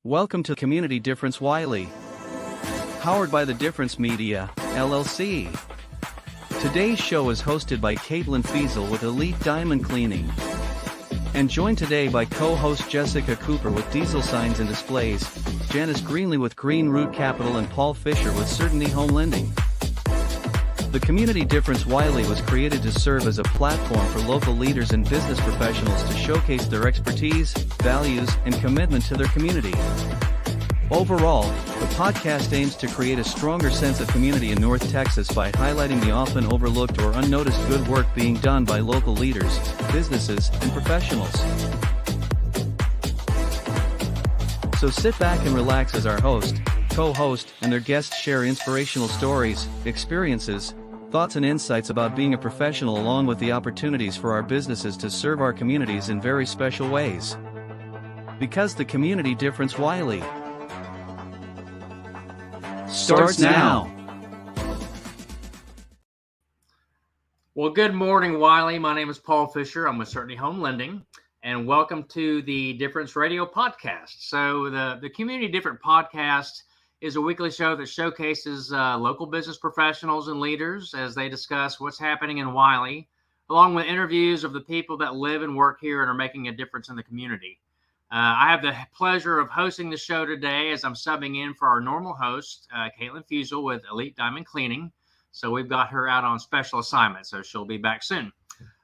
Welcome to Community Difference Wylie. Powered by The Difference Media, LLC. Today's show is hosted by Caitlin Fiesel with Elite Diamond Cleaning. And joined today by co-host Jessica Cooper with Diesel Signs and Displays, Janice Greenley with Green Root Capital, and Paul Fisher with Certainty Home Lending. The Community Difference Wylie was created to serve as a platform for local leaders and business professionals to showcase their expertise, values, and commitment to their community. Overall, the podcast aims to create a stronger sense of community in North Texas by highlighting the often overlooked or unnoticed good work being done by local leaders, businesses, and professionals. So sit back and relax as our host, co-host, and their guests share inspirational stories, experiences, thoughts and insights about being a professional, along with the opportunities for our businesses to serve our communities in very special ways. Because the Community Difference Wylie starts now. Well, good morning, Wylie. My name is Paul Fisher. I'm with Certainty Home Lending, and welcome to the Difference Radio podcast. So the Community Different podcast is a weekly show that showcases local business professionals and leaders as they discuss what's happening in Wylie, along with interviews of the people that live and work here and are making a difference in the community. I have the pleasure of hosting the show today as I'm subbing in for our normal host, Caitlin Fiesel with Elite Diamond Cleaning. So we've got her out on special assignment, so she'll be back soon.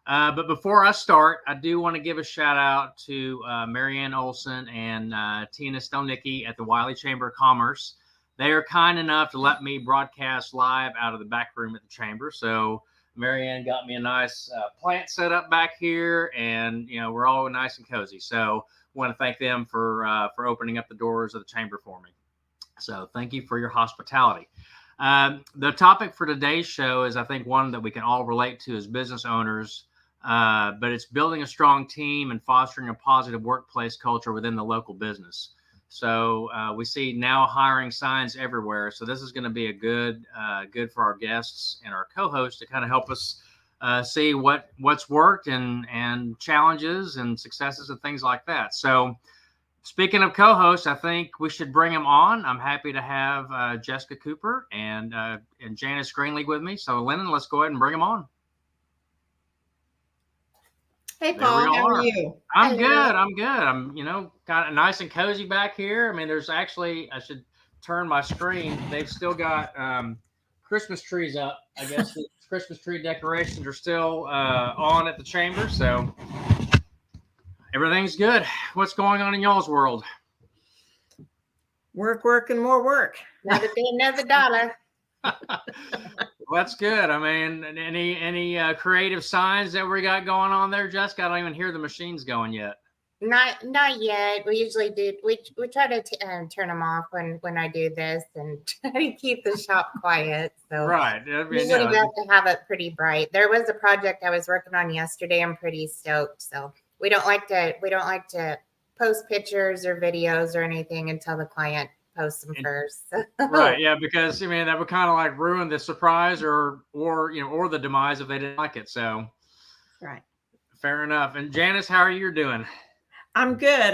But before I start, I do want to give a shout out to Marianne Olson and Tina Stelnicki at the Wylie Chamber of Commerce. They are kind enough to let me broadcast live out of the back room at the chamber. So Marianne got me a nice plant set up back here, and we're all nice and cozy. So I want to thank them for opening up the doors of the chamber for me. So thank you for your hospitality. The topic for today's show is, I think, one that we can all relate to as business owners, but it's building a strong team and fostering a positive workplace culture within the local business. So we see now hiring signs everywhere. So this is going to be a good for our guests and our co-hosts to kind of help us see what's worked and challenges and successes and things like that. So speaking of co-hosts, I think we should bring them on. I'm happy to have Jessica Cooper and Janice Greenley with me. So Lennon, let's go ahead and bring them on. Hey, Paul, how are you? I'm good. I'm kind of nice and cozy back here. I mean, there's actually, I should turn my screen. They've still got Christmas trees up. I guess the Christmas tree decorations are still on at the chamber. So everything's good. What's going on in y'all's world? Work, and more work. Another day, another dollar. Well, that's good. I mean, any creative signs that we got going on there, Jessica? I don't even hear the machines going yet. Not yet. We usually do. We try to turn them off when I do this and try to keep the shop quiet. So right. Usually we have to have it pretty bright. There was a project I was working on yesterday. I'm pretty stoked. So we don't like to post pictures or videos or anything until the client post them first. Right, yeah, because that would kind of like ruin the surprise or the demise if they didn't like it. So right, fair enough. And Janice, how are you doing? I'm good.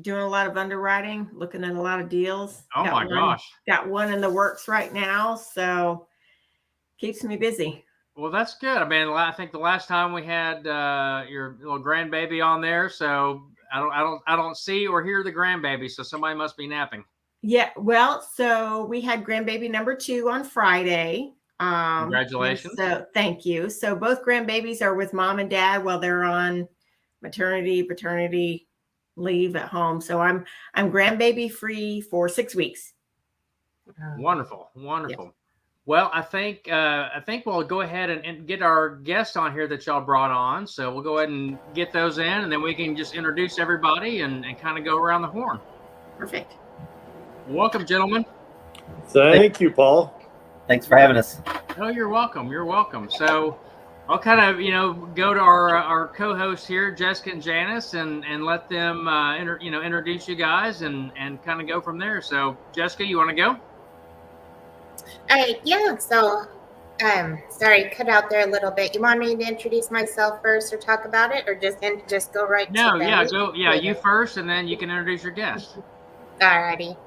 Doing a lot of underwriting, looking at a lot of deals. Oh my gosh, got one in the works right now, so keeps me busy. Well, that's good. I mean, I think the last time we had your little grandbaby on there, so I don't see or hear the grandbaby, so somebody must be napping. Yeah, well, so we had grandbaby number 2 on Friday. Congratulations. So thank you. So both grandbabies are with mom and dad while they're on paternity leave at home. So I'm grandbaby free for 6 weeks. Wonderful. Yeah. Well, I think we'll go ahead and get our guests on here that y'all brought on. So we'll go ahead and get those in, and then we can just introduce everybody and kind of go around the horn. Perfect. Welcome, gentlemen. Thank you, Paul. Thanks for having us. Oh, you're welcome. You're welcome. So I'll kind of, go to our co-hosts here, Jessica and Janice, and let them, introduce you guys and kind of go from there. So Jessica, you want to go? Yeah. So Sorry, cut out there a little bit. You want me to introduce myself first or talk about it, or just go right No, to yeah, that? go. Yeah, you first, and then you can introduce your guest. Alrighty.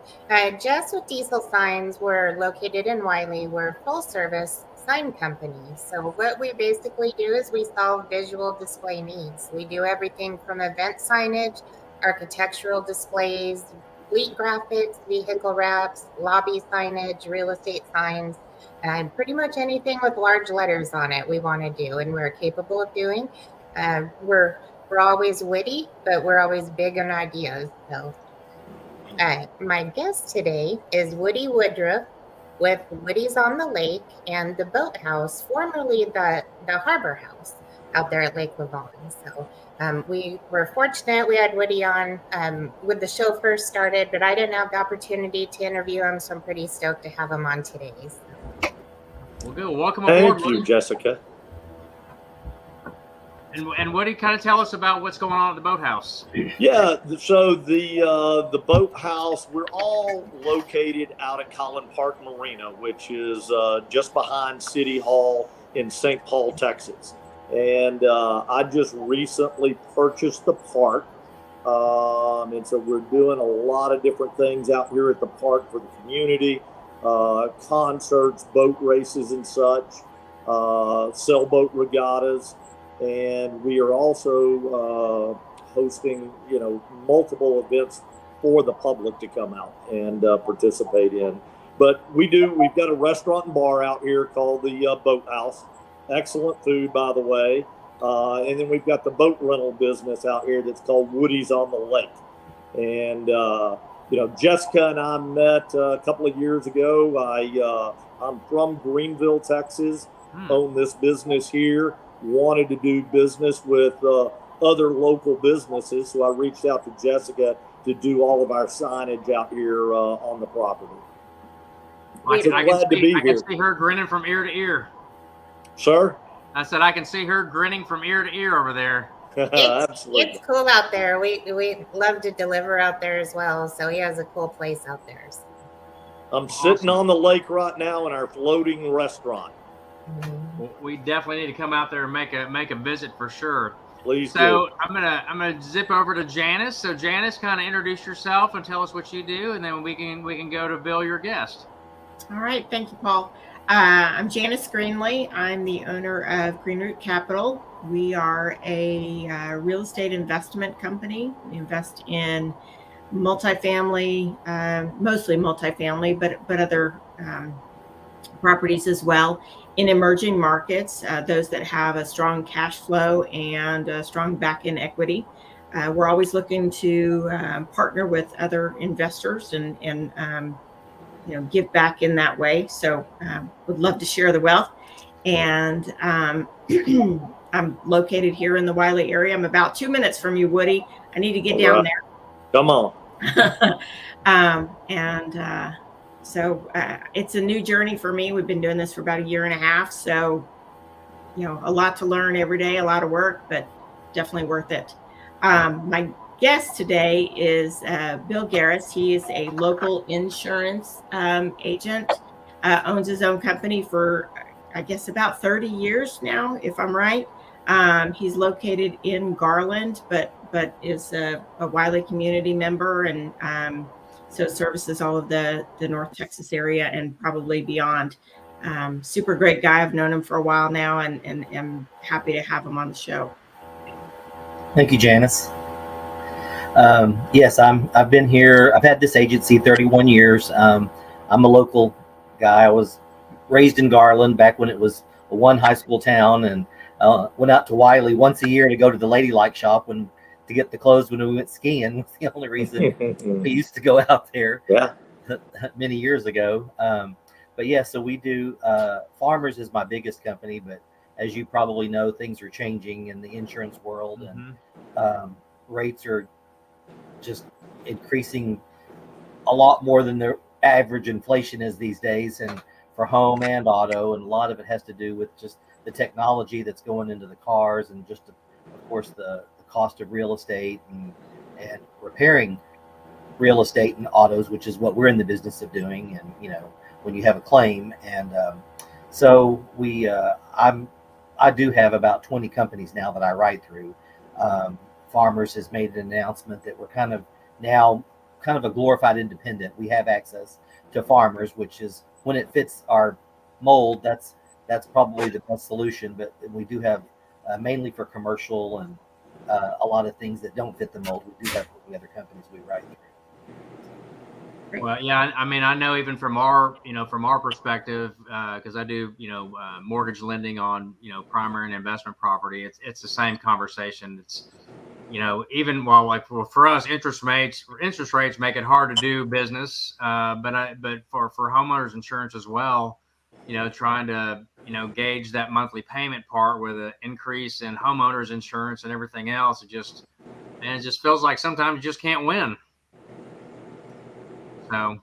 Just with Diesel Signs, we're located in Wylie. We're a full service sign company. So what we basically do is we solve visual display needs. We do everything from event signage, architectural displays, fleet graphics, vehicle wraps, lobby signage, real estate signs, and pretty much anything with large letters on it we want to do, and we're capable of doing. We're always witty, but we're always big on ideas. So my guest today is Woody Woodruff with Woody's on the Lake and the Boathouse, formerly the Harbor House out there at Lake Lavon. So we were fortunate we had Woody on when the show first started, but I didn't have the opportunity to interview him, so I'm pretty stoked to have him on today. So. Well, good. Welcome aboard. Thank you, Jessica. And Woody, kind of tell us about what's going on at the Boathouse. Yeah, so the Boathouse, we're all located out at Collin Park Marina, which is just behind City Hall in St. Paul, Texas. And I just recently purchased the park. And so we're doing a lot of different things out here at the park for the community, concerts, boat races and such, sailboat regattas. And we are also hosting, multiple events for the public to come out and participate in. But we've got a restaurant and bar out here called the Boathouse. Excellent food, by the way. And then we've got the boat rental business out here that's called Woody's on the Lake. And, Jessica and I met a couple of years ago. I'm from Greenville, Texas, own this business here. Wanted to do business with other local businesses, so I reached out to Jessica to do all of our signage out here on the property. I can see her grinning from ear to ear. Sir? I said I can see her grinning from ear to ear over there. Absolutely. It's cool out there. We love to deliver out there as well, so he has a cool place out there. So. I'm sitting on the lake right now in our floating restaurant. Well, we definitely need to come out there and make a visit for sure. Please do. So I'm gonna zip over to Janice. So Janice, kind of introduce yourself and tell us what you do, and then we can go to Bill, your guest. All right, thank you, Paul. I'm Janice Greenley. I'm the owner of Green Root Capital. We are a real estate investment company. We invest in multifamily, mostly multifamily, but other properties as well, in emerging markets, those that have a strong cash flow and a strong back-end equity. We're always looking to partner with other investors and give back in that way. So would love to share the wealth. And I'm located here in the Wylie area. I'm about 2 minutes from you, Woody. I need to get down there. Come on. So it's a new journey for me. We've been doing this for about 1.5 years. So, a lot to learn every day, a lot of work, but definitely worth it. My guest today is Bill Gharis. He is a local insurance agent, owns his own company for, I guess, about 30 years now, if I'm right. He's located in Garland, but is a Wylie community member, and so services all of the North Texas area and probably beyond. Super great guy. I've known him for a while now, and am happy to have him on the show. Thank you, Janice. Yes, I've been here. I've had this agency 31 years. I'm a local guy. I was raised in Garland back when it was a one high school town, and went out to Wylie once a year to go to the Ladylike shop to get the clothes when we went skiing. Was the only reason we used to go out there. Yeah. Many years ago. But yeah, so we do, Farmers is my biggest company, but as you probably know, things are changing in the insurance world, and rates are just increasing a lot more than the average inflation is these days, and for home and auto, and a lot of it has to do with just the technology that's going into the cars, and just, of course, the cost of real estate and repairing real estate and autos, which is what we're in the business of doing. And when you have a claim, and So I do have about 20 companies now that I write through. Farmers has made an announcement that we're kind of a glorified independent. We have access to Farmers, which is, when it fits our mold, that's probably the best solution. But we do have mainly for commercial and a lot of things that don't fit the mold. We do have the other companies we write through. Well, yeah, I mean, I know even from our perspective, because I do, mortgage lending on, primary and investment property. It's the same conversation. It's, even while like for us, interest rates make it hard to do business. But for homeowners insurance as well, trying to, gauge that monthly payment part with an increase in homeowners insurance and everything else, it just feels like sometimes you just can't win. So,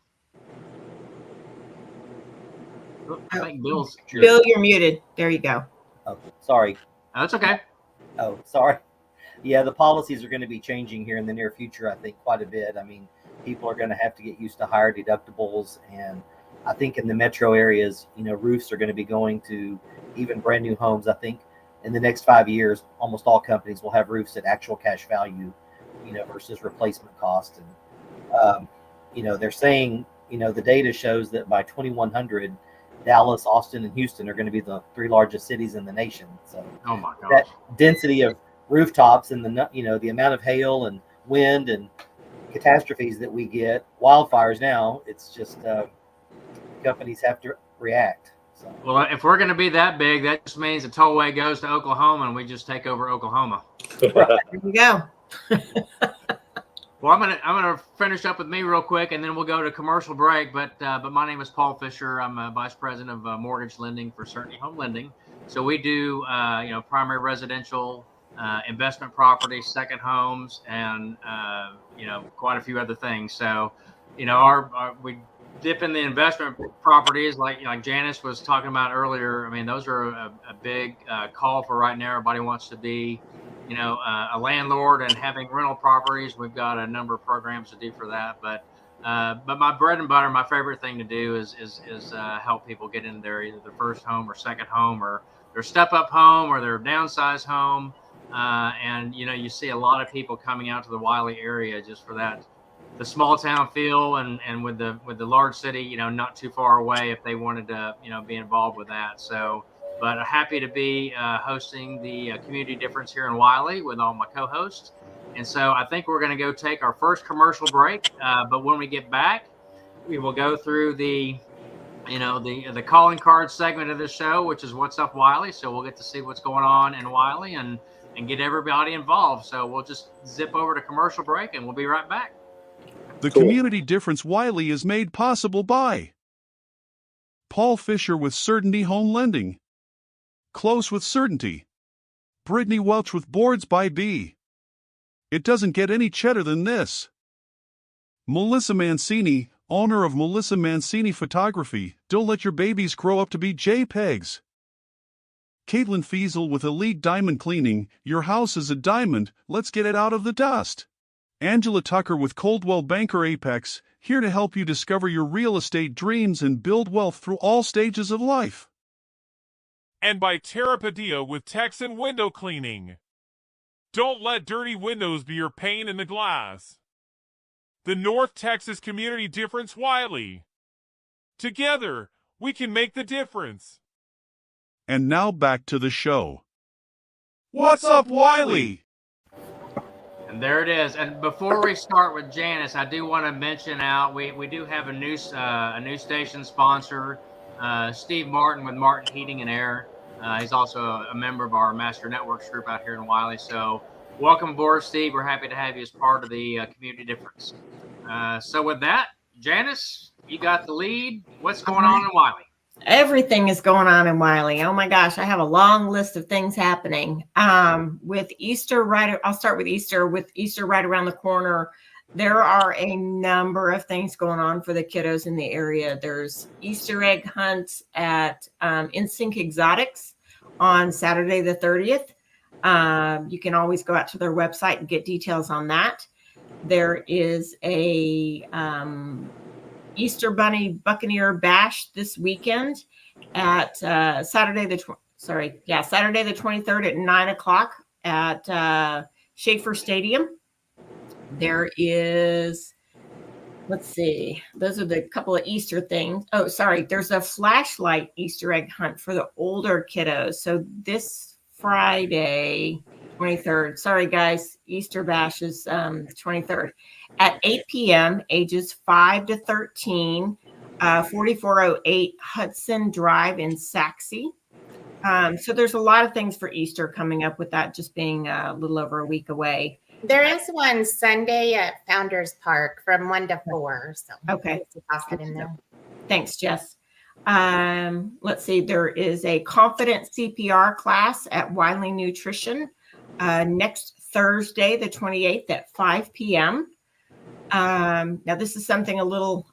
I think Bill, you're muted. There you go. Oh, sorry. Oh, that's okay. Oh, sorry. Yeah, the policies are going to be changing here in the near future, I think, quite a bit. I mean, people are going to have to get used to higher deductibles. And I think in the metro areas, roofs are going to be going to even brand new homes. I think in the next 5 years, almost all companies will have roofs at actual cash value, versus replacement cost. And, they're saying, the data shows that by 2100, Dallas, Austin, and Houston are going to be the 3 largest cities in the nation. So, oh my gosh, that density of rooftops and the amount of hail and wind and catastrophes that we get, wildfires now, it's just companies have to react. So. Well, if we're going to be that big, that just means the tollway goes to Oklahoma and we just take over Oklahoma. There you go. Well, I'm gonna finish up with me real quick, and then we'll go to commercial break. But my name is Paul Fisher. I'm a vice president of mortgage lending for Certainty Home Lending. So we do primary residential, investment properties, second homes, and quite a few other things. So we dip in the investment properties like Janice was talking about earlier. I mean, those are a big call for right now. Everybody wants to be a landlord and having rental properties. We've got a number of programs to do for that, but my bread and butter, my favorite thing to do is help people get in there, either their first home or second home or their step up home or their downsized home. And you see a lot of people coming out to the Wylie area just for that, the small town feel, and with the large city, not too far away if they wanted to, be involved with that. So, but happy to be hosting the Community Difference here in Wylie with all my co-hosts. And so I think we're going to go take our first commercial break. But when we get back, we will go through the calling card segment of the show, which is What's Up Wylie. So we'll get to see what's going on in Wylie and get everybody involved. So we'll just zip over to commercial break and we'll be right back. The Community Difference Wylie is made possible by Paul Fisher with Certainty Home Lending, Close with Certainty, Brittany Welch with Boards by B. It doesn't get any cheddar than this. Melissa Mancini, owner of Melissa Mancini Photography. Don't let your babies grow up to be JPEGs. Caitlin Fiesel with Elite Diamond Cleaning. Your house is a diamond, let's get it out of the dust. Angela Tucker with Coldwell Banker Apex, here to help you discover your real estate dreams and build wealth through all stages of life. And by Tara Padilla with Texan Window Cleaning. Don't let dirty windows be your pane in the glass. The North Texas Community Difference Wylie. Together, we can make the difference. And now back to the show. What's up, Wylie? And there it is. And before we start with Janice, I do want to mention out we do have a new station sponsor, Steve Martin with Martin Heating and Air. He's also a member of our Master Networks group out here in Wylie. So welcome aboard, Steve. We're happy to have you as part of the Community Difference. So with that, Janice, you got the lead. What's going on in Wylie? Everything is going on in Wylie. Oh my gosh, I have a long list of things happening. With Easter I'll start with Easter. With Easter right around the corner, there are a number of things going on for the kiddos in the area. There's Easter egg hunts at Insync Exotics on Saturday the 30th. You can always go out to their website and get details on that. There is a Easter Bunny Buccaneer Bash this weekend, at Saturday the 23rd at 9:00 at Schaefer Stadium. There is, let's see, those are the couple of Easter things. Oh, sorry, there's a flashlight Easter egg hunt for the older kiddos. So this Friday, 23rd, sorry guys, Easter Bash is 23rd at 8 p.m., ages 5 to 13, 4408 Hudson Drive in Saxe. So there's a lot of things for Easter coming up with that just being a little over a week away. There is one Sunday at Founders Park from 1 to 4. So okay, toss it in there. Thanks, Jess. Let's see. There is a confident CPR class at Wylie Nutrition next Thursday, the 28th at 5 p.m. Now this is something a little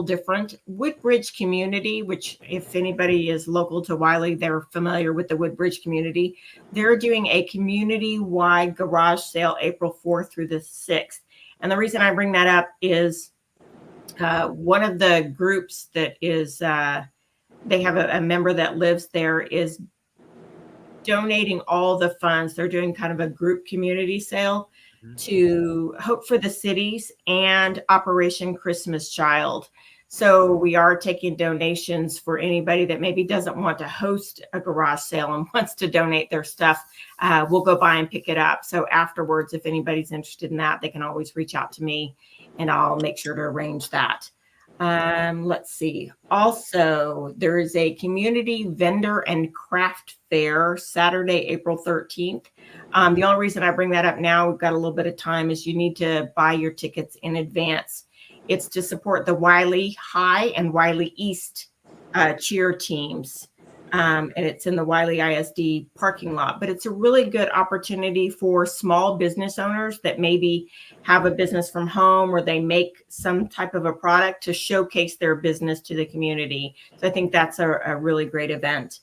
different. Woodbridge community, which if anybody is local to Wylie, they're familiar with the Woodbridge community. They're doing a community-wide garage sale April 4th through the 6th. And the reason I bring that up is one of the groups that is, they have a member that lives there is donating all the funds. They're doing kind of a group community sale to Hope for the Cities and Operation Christmas Child. So we are taking donations for anybody that maybe doesn't want to host a garage sale and wants to donate their stuff. We'll go by and pick it up. So afterwards, if anybody's interested in that, they can always reach out to me and I'll make sure to arrange that. Let's see. Also, there is a community vendor and craft fair Saturday, April 13th. The only reason I bring that up now, we've got a little bit of time, is you need to buy your tickets in advance. It's to support the Wylie High and Wylie East cheer teams. And it's in the Wylie ISD parking lot. But it's a really good opportunity for small business owners that maybe have a business from home or they make some type of a product to showcase their business to the community. So I think that's a really great event.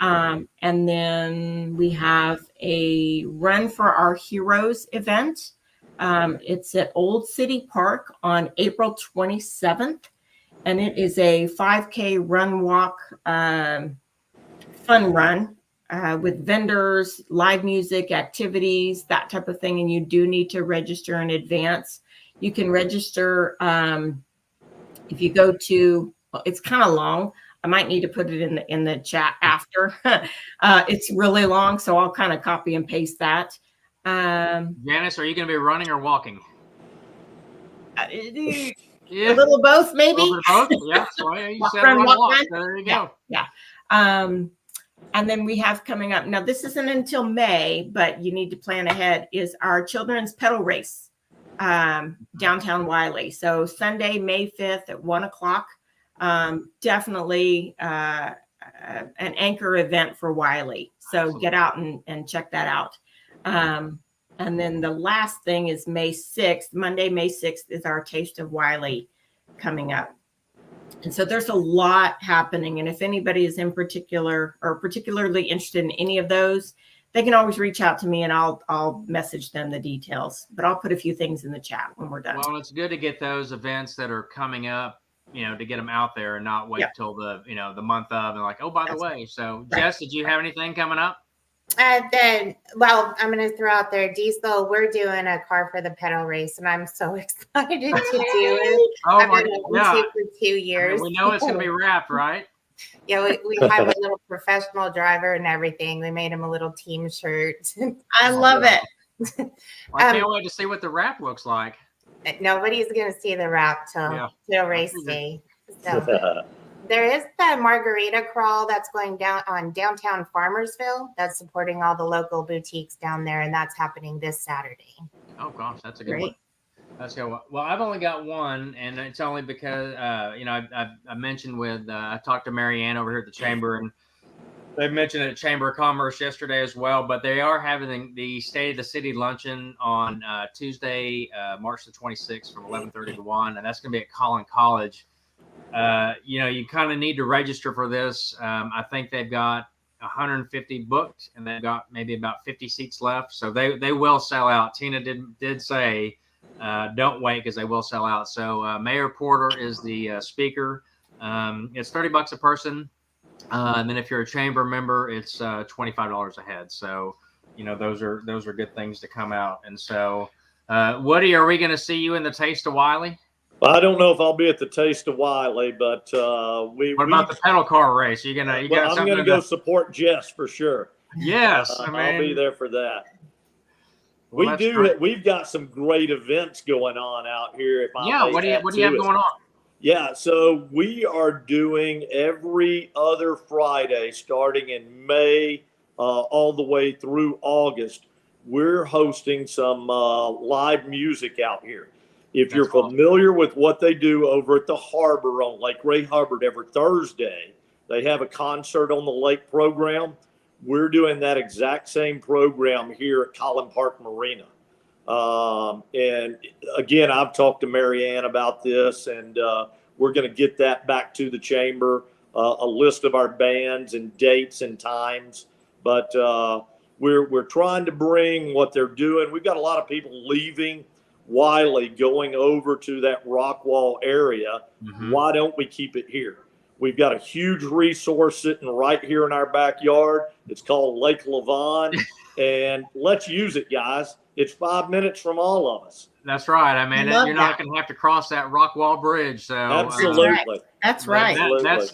And then we have a Run for Our Heroes event. It's at Old City Park on April 27th. And it is a 5K run walk fun run with vendors, live music, activities, that type of thing. And you do need to register in advance. You can register if you go to, well, it's kind of long. I might need to put it in the chat after. It's really long, so I'll kind of copy and paste that. Janice, are you going to be running or walking? Yeah. A little both, maybe. A little bit both? Yeah. So you said walk. So there you go. Yeah. And then we have coming up, now this isn't until May, but you need to plan ahead, is our children's pedal race downtown Wylie. So Sunday, May 5th at 1:00. Definitely an anchor event for Wylie. So Absolutely. Get out and check that out. And then the last thing is May 6th. Monday, May 6th is our Taste of Wylie coming up. And so there's a lot happening. And if anybody is in particular or particularly interested in any of those, they can always reach out to me and I'll message them the details. But I'll put a few things in the chat when we're done. Well, it's good to get those events that are coming up, to get them out there and not wait till the month of and like, oh, by the way. So Jess, did you have anything coming up? Well, I'm going to throw out there, Diesel, we're doing a car for the pedal race, and I'm so excited to do it. I've been for 2 years. We know it's going to be wrapped, right? Yeah, we have a little professional driver and everything. We made him a little team shirt. I love it. Well, I can't wait to see what the wrap looks like. Nobody's going to see the wrap till race day. So. There is the margarita crawl that's going down on downtown Farmersville. That's supporting all the local boutiques down there, and that's happening this Saturday. Oh gosh, that's a good one. That's good. Well, I've only got one, and it's only because I mentioned I talked to Marianne over here at the chamber, and they mentioned it at Chamber of Commerce yesterday as well. But they are having the State of the City luncheon on Tuesday, March the 26th, from 11:30 to 1, and that's going to be at Collin College. You kind of need to register for this. I think they've got 150 booked and they've got maybe about 50 seats left. So they will sell out. Tina did say, don't wait because they will sell out. So Mayor Porter is the speaker. It's $30 a person. And then if you're a chamber member, it's $25 a head. So, those are good things to come out. And so, Woody, are we going to see you in the Taste of Wylie? Well, I don't know if I'll be at the Taste of Wylie, but What about the pedal car race? I'm going to go support Jess for sure. Yes, I'll be there for that. Well, We've got some great events going on out here. What do you have going on? Yeah, so we are doing every other Friday, starting in May, all the way through August. We're hosting some live music out here. If you're familiar with what they do over at the harbor on Lake Ray Hubbard every Thursday, they have a concert on the lake program. We're doing that exact same program here at Collin Park Marina. And again, I've talked to Marianne about this, and we're going to get that back to the chamber, a list of our bands and dates and times. But we're trying to bring what they're doing. We've got a lot of people leaving Wylie, going over to that Rockwall area. Mm-hmm. Why don't we keep it here? We've got a huge resource sitting right here in our backyard. It's called Lake Lavon, and let's use it, guys. It's 5 mintes from all of us. That's right. I mean, you're not going to have to cross that Rockwall Bridge. So absolutely, that's right. That's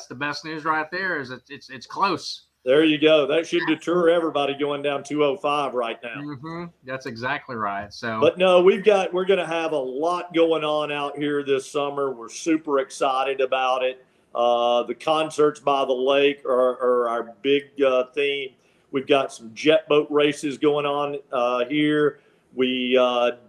the best news right there. Is it's close. There you go. That should deter everybody going down 205 right now. Mm-hmm. That's exactly right. So, but no, we're going to have a lot going on out here this summer. We're super excited about it. The concerts by the lake are our big theme. We've got some jet boat races going on here. We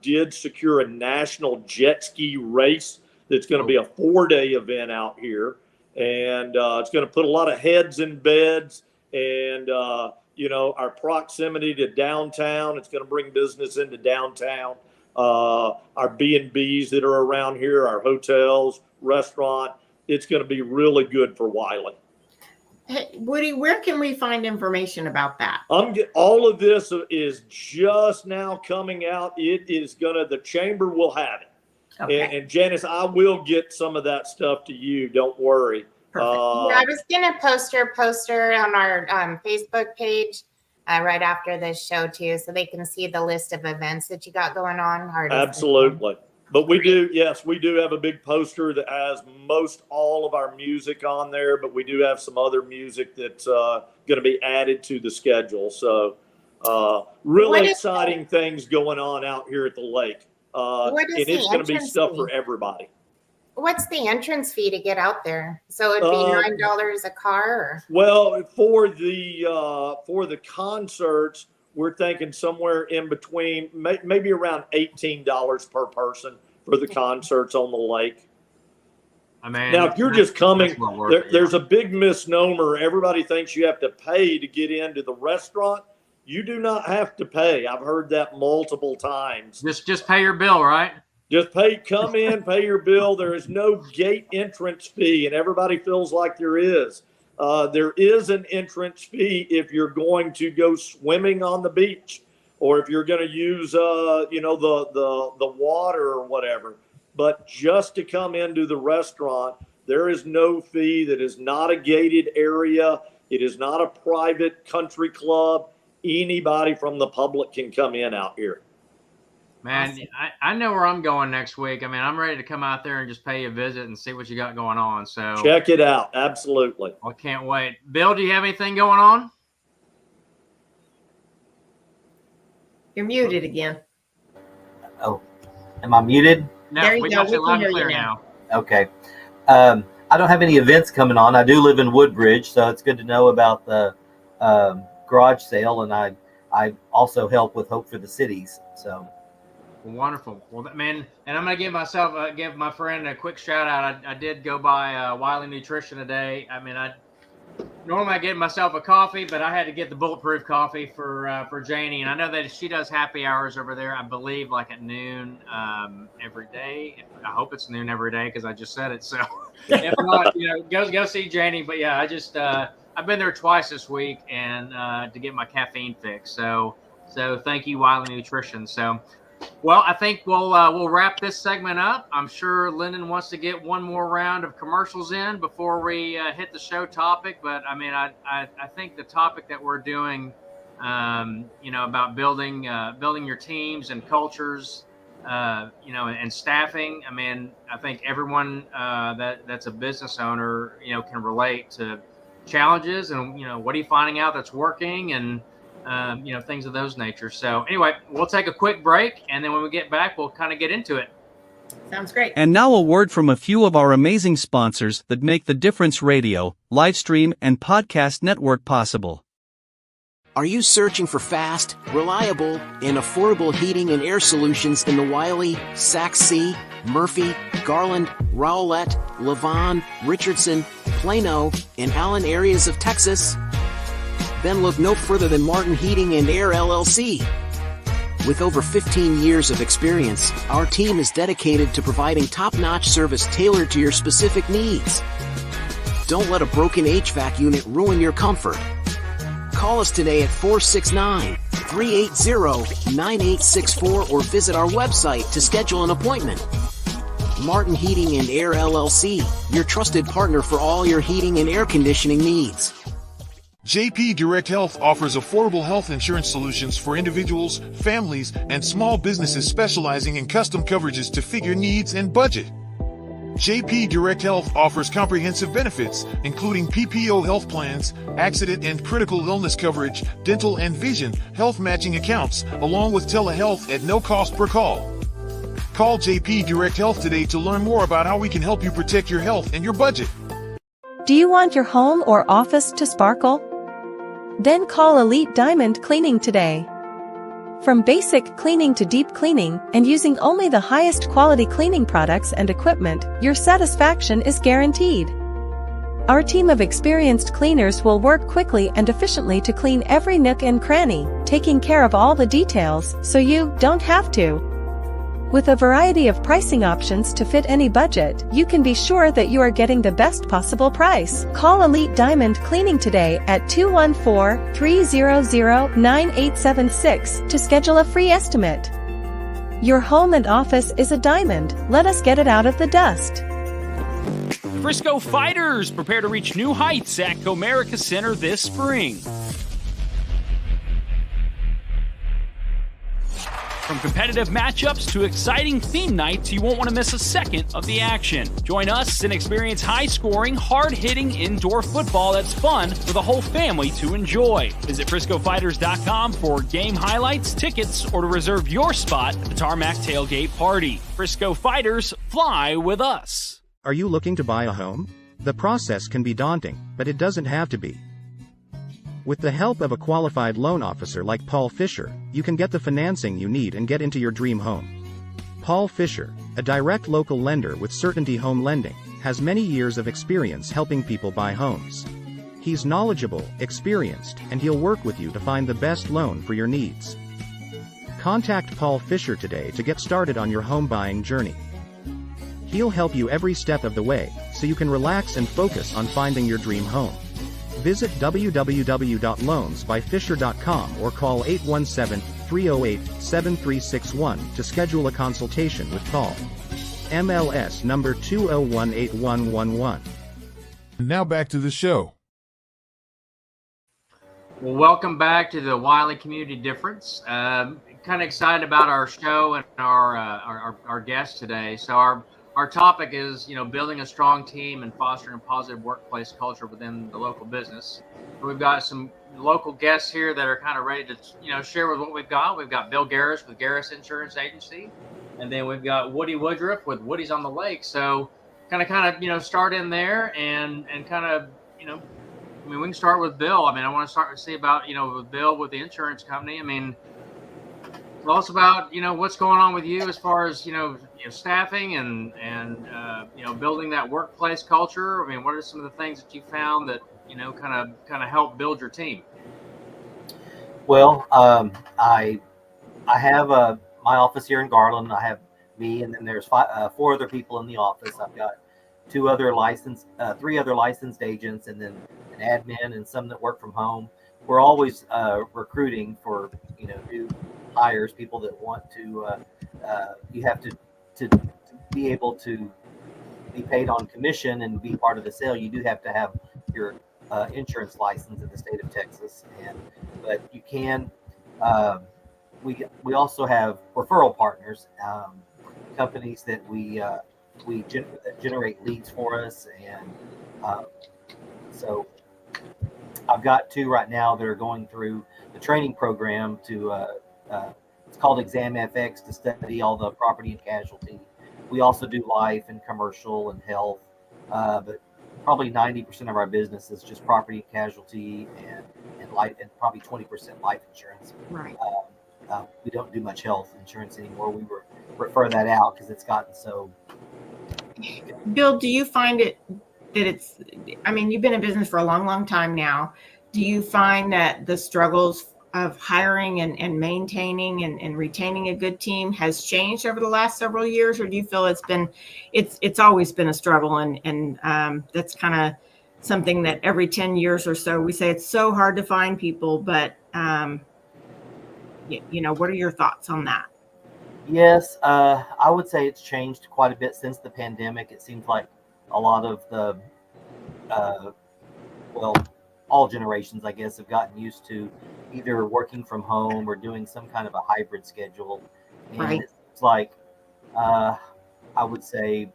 did secure a national jet ski race that's going to be a 4-day event out here, and it's going to put a lot of heads in beds. And, our proximity to downtown, it's going to bring business into downtown. Our B&Bs that are around here, our hotels, restaurant, it's going to be really good for Wylie. Hey, Woody, where can we find information about that? All of this is just now coming out. The chamber will have it. Okay. And Janice, I will get some of that stuff to you. Don't worry. I was gonna post your poster on our Facebook page right after this show too, so they can see the list of events that you got going on. Absolutely, but we do have a big poster that has most all of our music on there, but we do have some other music that's going to be added to the schedule. So really exciting things going on out here at the lake, and it's going to be stuff for everybody. What's the entrance fee to get out there? So it'd be $9 a car? Or? Well, for the concerts, we're thinking somewhere in between, maybe around $18 per person for the concerts on the lake. I mean, now, if you're just coming, there's a big misnomer. Everybody thinks you have to pay to get into the restaurant. You do not have to pay. I've heard that multiple times. Just pay your bill, right? Just come in, pay your bill. There is no gate entrance fee, and everybody feels like there is. There is an entrance fee if you're going to go swimming on the beach, or if you're going to use, the water or whatever. But just to come into the restaurant, there is no fee. That is not a gated area. It is not a private country club. Anybody from the public can come in out here. Man, awesome. I know where I'm going next week. I mean, I'm ready to come out there and just pay you a visit and see what you got going on. So check it out. Absolutely. I can't wait. Bill, do you have anything going on? You're muted again. Oh, am I muted? No, there you we go. got you loud and clear now. Okay. I don't have any events coming on. I do live in Woodbridge, so it's good to know about the garage sale, and I also help with Hope for the Cities. So. Wonderful. Well, man, and I'm going to give my friend a quick shout out. I did go by Wylie Nutrition today. I mean, normally I get myself a coffee, but I had to get the bulletproof coffee for Janie. And I know that she does happy hours over there, I believe, like at noon every day. I hope it's noon every day because I just said it. So if not, go see Janie. But yeah, I just I've been there twice this week and to get my caffeine fix. So thank you, Wylie Nutrition. So Well, I think we'll wrap this segment up. I'm sure Lyndon wants to get one more round of commercials in before we hit the show topic. But I mean, I think the topic that we're doing, about building your teams and cultures, and staffing. I mean, I think everyone that's a business owner, can relate to challenges and what are you finding out that's working and things of those nature. So anyway, we'll take a quick break, and then when we get back, we'll kind of get into it. Sounds great. And now a word from a few of our amazing sponsors that make the Difference Radio, live stream, and podcast network possible. Are you searching for fast, reliable, and affordable heating and air solutions in the Wylie, Sac City, Murphy, Garland, Rowlett, Levon, Richardson, Plano, and Allen areas of Texas? Then look no further than Martin Heating and Air LLC. With over 15 years of experience, our team is dedicated to providing top-notch service tailored to your specific needs. Don't let a broken HVAC unit ruin your comfort. Call us today at 469-380-9864 or visit our website to schedule an appointment. Martin Heating and Air LLC, your trusted partner for all your heating and air conditioning needs. JP Direct Health offers affordable health insurance solutions for individuals, families, and small businesses specializing in custom coverages to fit your needs and budget. JP Direct Health offers comprehensive benefits, including PPO health plans, accident and critical illness coverage, dental and vision, health matching accounts, along with telehealth at no cost per call. Call JP Direct Health today to learn more about how we can help you protect your health and your budget. Do you want your home or office to sparkle? Then call Elite Diamond Cleaning today. From basic cleaning to deep cleaning, and using only the highest quality cleaning products and equipment, your satisfaction is guaranteed. Our team of experienced cleaners will work quickly and efficiently to clean every nook and cranny, taking care of all the details so you don't have to. With a variety of pricing options to fit any budget, you can be sure that you are getting the best possible price. Call Elite Diamond Cleaning today at 214-300-9876 to schedule a free estimate. Your home and office is a diamond. Let us get it out of the dust. Frisco Fighters prepare to reach new heights at Comerica Center this spring. From competitive matchups to exciting theme nights, you won't want to miss a second of the action. Join us and experience high-scoring, hard-hitting indoor football that's fun for the whole family to enjoy. Visit FriscoFighters.com for game highlights, tickets, or to reserve your spot at the Tarmac Tailgate Party. Frisco Fighters, fly with us. Are you looking to buy a home? The process can be daunting, but it doesn't have to be. With the help of a qualified loan officer like Paul Fisher, you can get the financing you need and get into your dream home. Paul Fisher, a direct local lender with Certainty Home Lending, has many years of experience helping people buy homes. He's knowledgeable, experienced, and he'll work with you to find the best loan for your needs. Contact Paul Fisher today to get started on your home buying journey. He'll help you every step of the way, so you can relax and focus on finding your dream home. Visit www.loansbyfisher.com or call 817-308-7361 to schedule a consultation with Paul. MLS number 2018111. Now back to the show. Well, welcome back to the Wylie Community Difference. Kind of excited about our show and our guest today. So our topic is, building a strong team and fostering a positive workplace culture within the local business. So we've got some local guests here that are kind of ready to, share with what we've got. We've got Bill Gharis with Gharis Insurance Agency, and then we've got Woody Woodruff with Woody's on the Lake. So kind of, start in there and kind of, we can start with Bill. I want to start to see about, with Bill with the insurance company. Tell us about, what's going on with you as far as, staffing and building that workplace culture. What are some of the things that you found that, kind of help build your team? Well, I have my office here in Garland. I have me, and then there's four other people in the office. I've got three other licensed agents, and then an admin and some that work from home. We're always recruiting for, new hires, people that want to, you have to be able to be paid on commission and be part of the sale. You do have to have your insurance license in the state of Texas, but you can. We also have referral partners, companies that we generate leads for us, and so I've got 2 right now that are going through the training program to. It's called Exam FX, to study all the property and casualty. We also do life and commercial and health, but probably 90% of our business is just property and casualty and life, and probably 20% life insurance. Right. We don't do much health insurance anymore. We refer that out because it's gotten so. Bill, do you find that it's, I mean, you've been in business for a long, long time now. Do you find that the struggles of hiring and maintaining and retaining a good team has changed over the last several years, or do you feel it's always been a struggle, and that's kind of something that every 10 years or so we say it's so hard to find people, but what are your thoughts on that? Yes, I would say it's changed quite a bit since the pandemic. It seems like a lot of the all generations, I guess, have gotten used to either working from home or doing some kind of a hybrid schedule. And right. It's like, I would say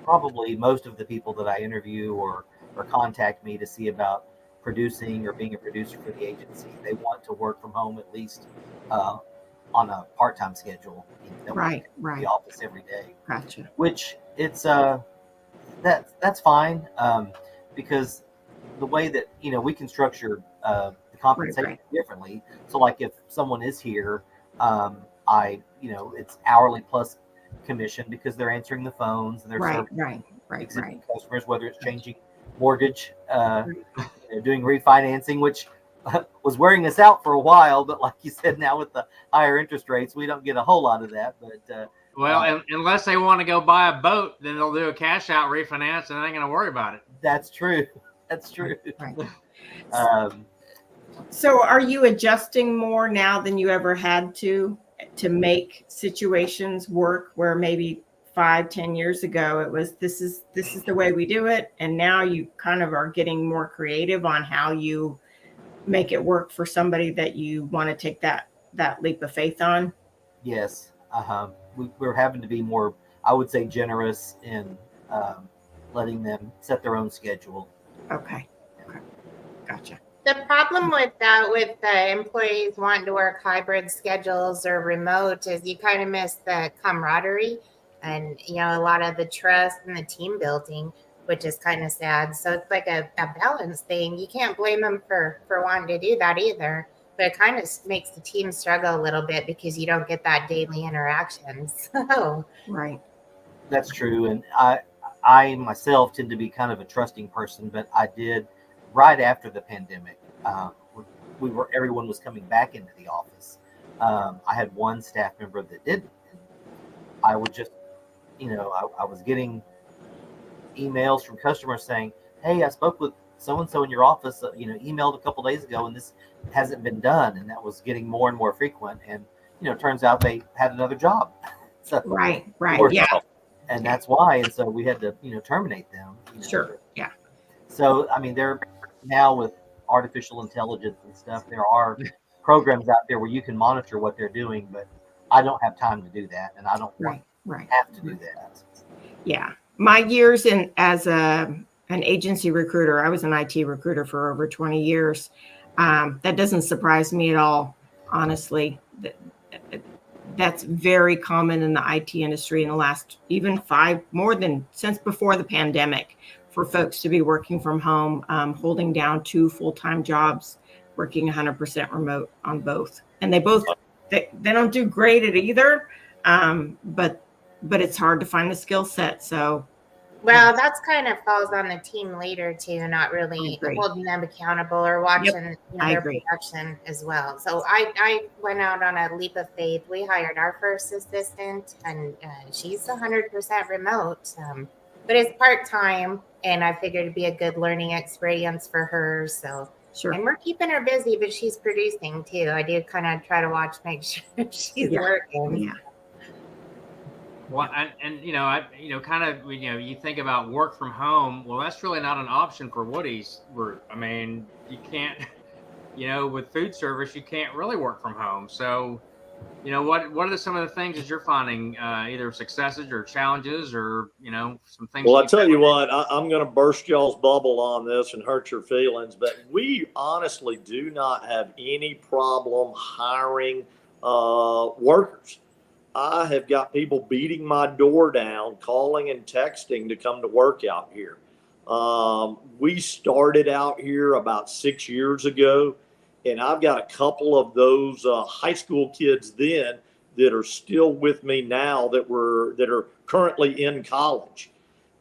probably most of the people that I interview or contact me to see about producing or being a producer for the agency, they want to work from home at least on a part-time schedule. Right. The office every day. Gotcha. Which it's that's fine, because the way that we can structure the compensation differently. So like if someone is here, it's hourly plus commission because they're answering the phones and they're serving existing customers, whether it's changing mortgage, doing refinancing, which was wearing us out for a while, but like you said, now with the higher interest rates, we don't get a whole lot of that. But unless they want to go buy a boat, then they'll do a cash out refinance and they ain't going to worry about it. That's true. That's true. Right. So are you adjusting more now than you ever had to make situations work where maybe 5-10 years ago it was this is the way we do it, and now you kind of are getting more creative on how you make it work for somebody that you want to take that leap of faith on? Yes. We're having to be more, I would say, generous in letting them set their own schedule. Okay. Gotcha. The problem with that, with the employees wanting to work hybrid schedules or remote, is you kind of miss the camaraderie and, a lot of the trust and the team building, which is kind of sad. So it's like a balance thing. You can't blame them for wanting to do that either. But it kind of makes the team struggle a little bit because you don't get that daily interaction. So. Right. That's true. And I myself tend to be kind of a trusting person, but I did right after the pandemic. Everyone was coming back into the office. I had one staff member that didn't. I would just, I was getting emails from customers saying, "Hey, I spoke with so-and-so in your office, emailed a couple days ago, and this hasn't been done." And that was getting more and more frequent. And, turns out they had another job. So right. Yeah. And that's why. And so we had to, terminate them. Sure. Yeah. So, they're now with artificial intelligence and stuff, there are programs out there where you can monitor what they're doing, but I don't have time to do that. And I don't have to do that. Yeah. My years as an agency recruiter, I was an IT recruiter for over 20 years. That doesn't surprise me at all, honestly. That's very common in the IT industry in the last even since before the pandemic, for folks to be working from home, holding down 2 full-time jobs, working 100% remote on both. And they don't do great at either, but it's hard to find the skill set. So. Well, that's kind of falls on the team leader too, not really holding them accountable or watching their production as well. So I went out on a leap of faith. We hired our first assistant, and she's 100% remote, but it's part-time, and I figured it'd be a good learning experience for her. So Sure. And we're keeping her busy, but she's producing too. I do kind of try to watch, make sure she's working. Yeah. Well, and kind of, you think about work from home. Well, that's really not an option for Woody's group. I mean, you can't, with food service, you can't really work from home. So, what are some of the things that you're finding, either successes or challenges, or some things? Well, I tell you what, I'm going to burst y'all's bubble on this and hurt your feelings, but we honestly do not have any problem hiring workers. I have got people beating my door down, calling and texting to come to work out here. We started out here about 6 years ago, and I've got a couple of those high school kids then that are still with me now that are currently in college.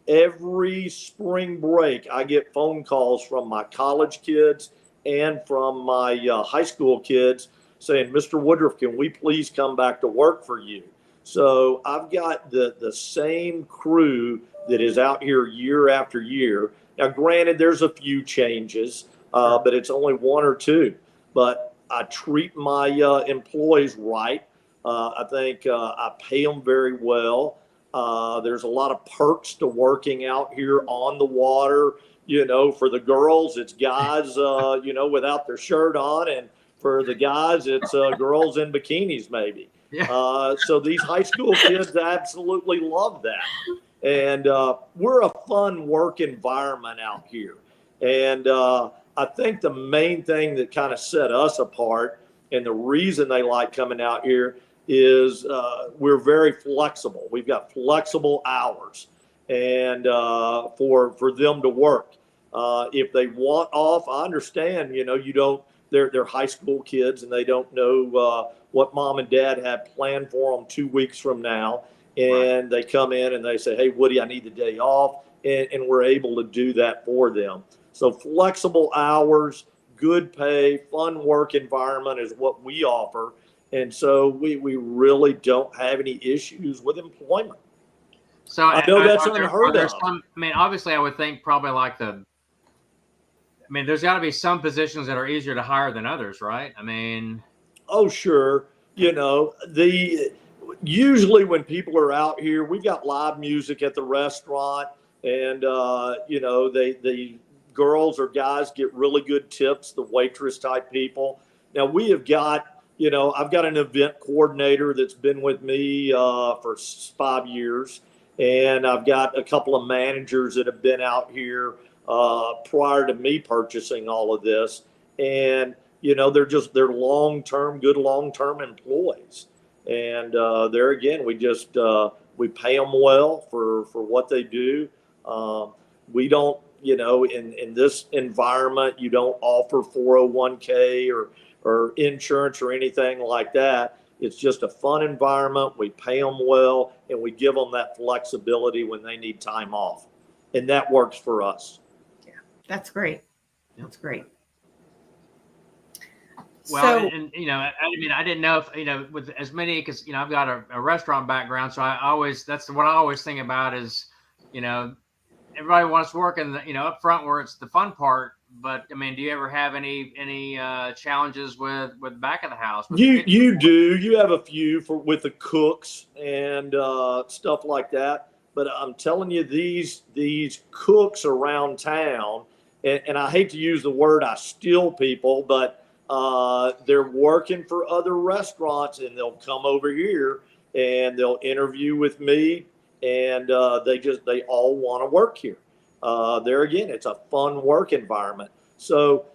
Every spring break, I get phone calls from my college kids and from my high school kids saying, Mr. Woodruff, can we please come back to work for you? So I've got the same crew that is out here year after year. Now, granted, there's a few changes, but it's only one or two. But I treat my employees right. I think I pay them very well. There's a lot of perks to working out here on the water. For the girls, it's guys, without their shirt on, and for the guys, it's girls in bikinis, maybe. Yeah. So these high school kids absolutely love that. And we're a fun work environment out here. And I think the main thing that kind of set us apart, and the reason they like coming out here, is we're very flexible. We've got flexible hours, and for them to work. If they want off, I understand. They're high school kids and they don't know what mom and dad have planned for them 2 weeks from now. And they come in and they say, hey, Woody, I need the day off. And we're able to do that for them. So flexible hours, good pay, fun work environment is what we offer. And so we really don't have any issues with employment. So I know that's unheard of. Obviously, I would think probably there's got to be some positions that are easier to hire than others, right? Oh, sure. Usually when people are out here, we've got live music at the restaurant, and the girls or guys get really good tips, the waitress type people. Now we have got, I've got an event coordinator that's been with me for 5 years, and I've got a couple of managers that have been out here prior to me purchasing all of this. And, they're long-term, good long-term employees. And there again, we pay them well for what they do. We don't, in this environment, you don't offer 401k or insurance or anything like that. It's just a fun environment. We pay them well, and we give them that flexibility when they need time off. And that works for us. Yeah, that's great. That's great. Well, I didn't know if, with as many, because, I've got a restaurant background. So that's what I always think about is, everybody wants to work in the, up front where it's the fun part. But do you ever have any challenges with back of the house? You do. You have a few with the cooks and stuff like that. But I'm telling you, these cooks around town, and I hate to use the word I steal people, but they're working for other restaurants, and they'll come over here and they'll interview with me, and they all want to work here. There again, it's a fun work environment. So,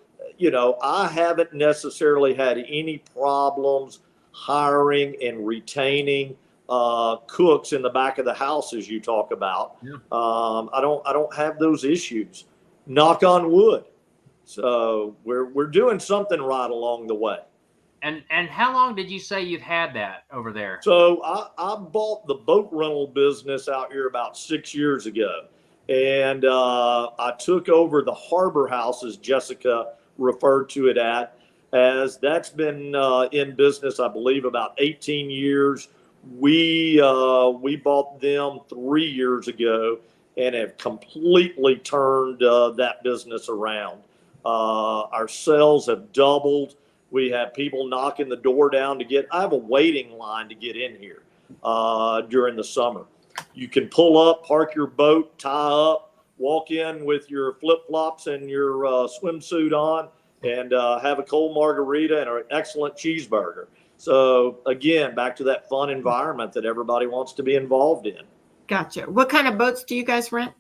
I haven't necessarily had any problems hiring and retaining cooks in the back of the house, as you talk about. Yeah. I don't have those issues. Knock on wood. So we're doing something right along the way. And how long did you say you've had that over there? So I bought the boat rental business out here about 6 years ago. And I took over the harbor house, as Jessica referred to it as that's been in business, I believe, about 18 years. We bought them 3 years ago and have completely turned that business around. Our sales have doubled. We have people knocking the door down I have a waiting line to get in here during the summer. You can pull up, park your boat, tie up, walk in with your flip-flops and your swimsuit on, and have a cold margarita and an excellent cheeseburger. So again, back to that fun environment that everybody wants to be involved in. Gotcha. What kind of boats do you guys rent?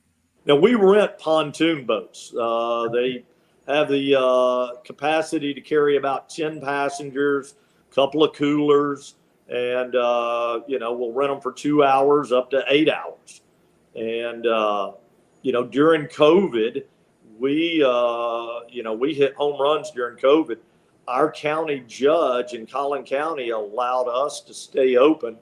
Now, we rent pontoon boats. They have the capacity to carry about 10 passengers, a couple of coolers, and, we'll rent them for 2 hours up to 8 hours. And, during COVID, we hit home runs during COVID. Our county judge in Collin County allowed us to stay open,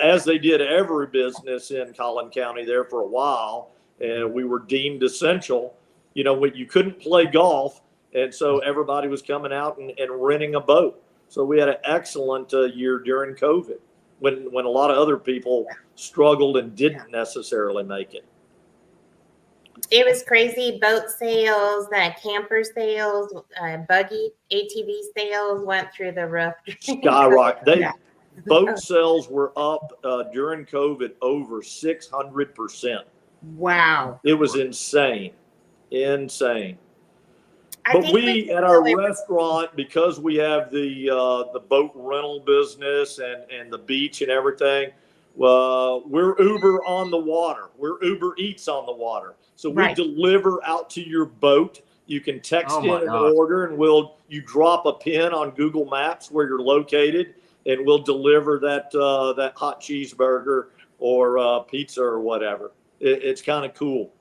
as they did every business in Collin County there for a while. And we were deemed essential. When you couldn't play golf, and so everybody was coming out and renting a boat. So we had an excellent year during COVID when a lot of other people struggled and didn't necessarily make it. It was crazy. Boat sales, camper sales, buggy, ATV sales went through the roof. Skyrocket. Boat sales were up during COVID over 600%. Wow. It was insane. But we at our restaurant, because we have the boat rental business and the beach and everything, we're Uber on the water. We're Uber Eats on the water. So we deliver out to your boat. You can text in an order, and you drop a pin on Google Maps where you're located, and we'll deliver that hot cheeseburger or pizza or whatever. It's kind of cool.